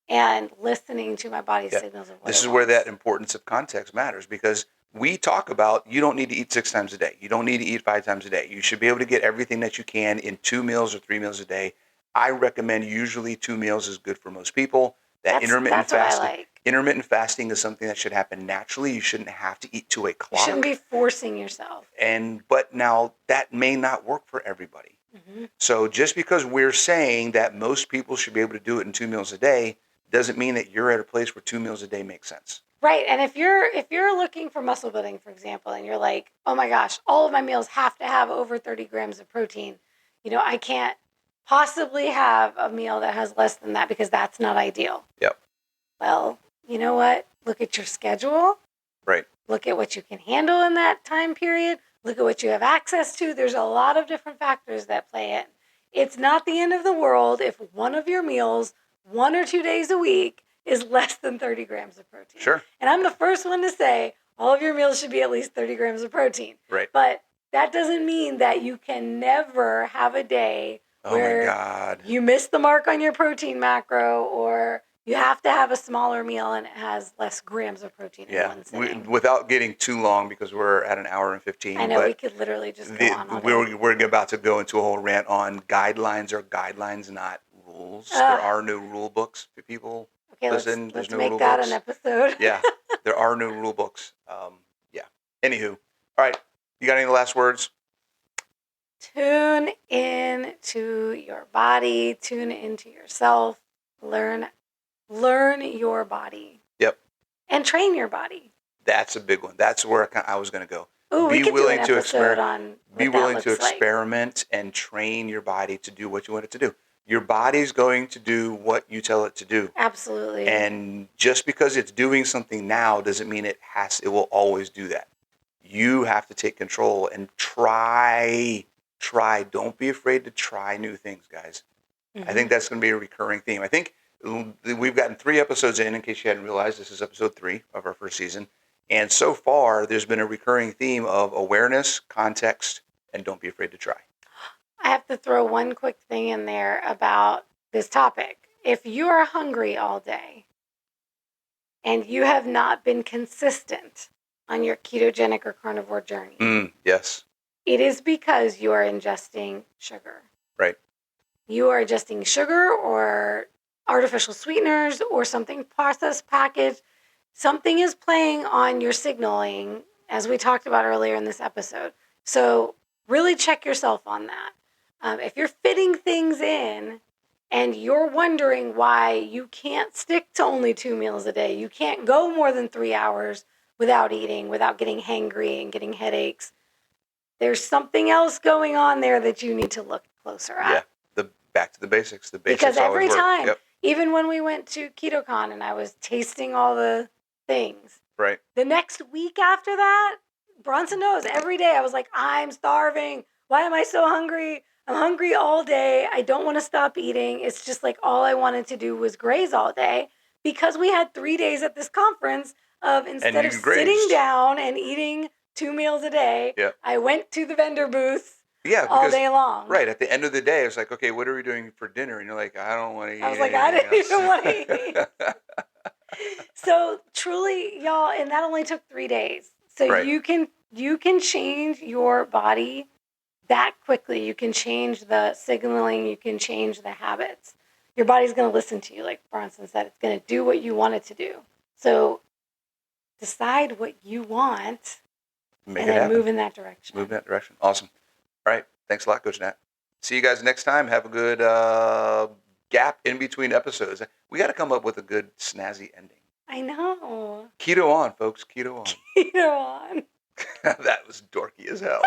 and listening to my body's Yeah. signals of what This it is where that wants. importance of context matters, because we talk about you don't need to eat 6 times a day. You don't need to eat 5 times a day. You should be able to get everything that you can in 2 meals or 3 meals a day. I recommend usually 2 meals is good for most people. That That's what I like. intermittent fasting is something that should happen naturally. You shouldn't have to eat to a You clock. shouldn't be forcing yourself. But now that may not work for everybody. Mm-hmm. So just because we're saying that most people should be able to do it in 2 meals a day doesn't mean that you're at a place where 2 meals a day makes sense. Right. And if you're looking for muscle building, for example, and you're like, oh my gosh, all of my meals have to have over 30 grams of protein, I can't possibly have a meal that has less than that because that's not ideal. Yep. Well, you know what? Look at your schedule. Right. Look at what you can handle in that time period. Look at what you have access to. There's a lot of different factors that play in. It's not the end of the world if one of your meals, 1 or 2 days a week, is less than 30 grams of protein. Sure. And I'm the first one to say all of your meals should be at least 30 grams of protein. Right. But that doesn't mean that you can never have a day where you miss the mark on your protein macro, or you have to have a smaller meal and it has less grams of protein in one sitting. Without getting too long, because we're at an hour and 15. I know, we could literally just go on all day. We're about to go into a whole rant on guidelines are guidelines, not rules. There are no rule books for people. Okay, listen, let's no make rule that books. an episode. Yeah, there are no rule books. Yeah. Anywho, all right. You got any last words? Tune in to your body. Tune into yourself. Learn your body. Yep. And train your body. That's a big one. That's where I was going to go. Ooh, be we could willing do an episode on what be willing to looks like. experiment and train your body to do what you want it to do. Your body's going to do what you tell it to do. Absolutely. And just because it's doing something now doesn't mean it will always do that. You have to take control and try. Don't be afraid to try new things, guys. Mm-hmm. I think that's going to be a recurring theme. I think we've gotten 3 episodes in case you hadn't realized. This is episode 3 of our first season. And so far, there's been a recurring theme of awareness, context, and don't be afraid to try. I have to throw one quick thing in there about this topic. If you are hungry all day and you have not been consistent on your ketogenic or carnivore journey, yes, it is because you are ingesting sugar. Right. You are ingesting sugar or artificial sweeteners or something processed packaged. Something is playing on your signaling, as we talked about earlier in this episode. So really check yourself on that. If you're fitting things in and you're wondering why you can't stick to only 2 meals a day, you can't go more than 3 hours without eating, without getting hangry and getting headaches, there's something else going on there that you need to look closer at. Yeah, back to the basics. The basics because every always work. time, yep. Even when we went to KetoCon and I was tasting all the things, right? The next week after that, Bronson knows, every day I was like, I'm starving. Why am I so hungry? I'm hungry all day. I don't want to stop eating. It's just like all I wanted to do was graze all day because we had 3 days at this conference of instead of sitting down and eating 2 meals a day, I went to the vendor booth all day long. Right. At the end of the day, it's like, okay, what are we doing for dinner? And you're like, I don't want to eat. I was like, I didn't even want to eat. So truly, y'all, and that only took 3 days. So you can change your body that quickly. You can change the signaling. You can change the habits. Your body's going to listen to you, like Bronson said. It's going to do what you want it to do. So decide what you want and then move in that direction. Move in that direction. Awesome. All right. Thanks a lot, Coach Nat. See you guys next time. Have a good gap in between episodes. We got to come up with a good snazzy ending. I know. Keto on, folks. Keto on. Keto on. That was dorky as hell.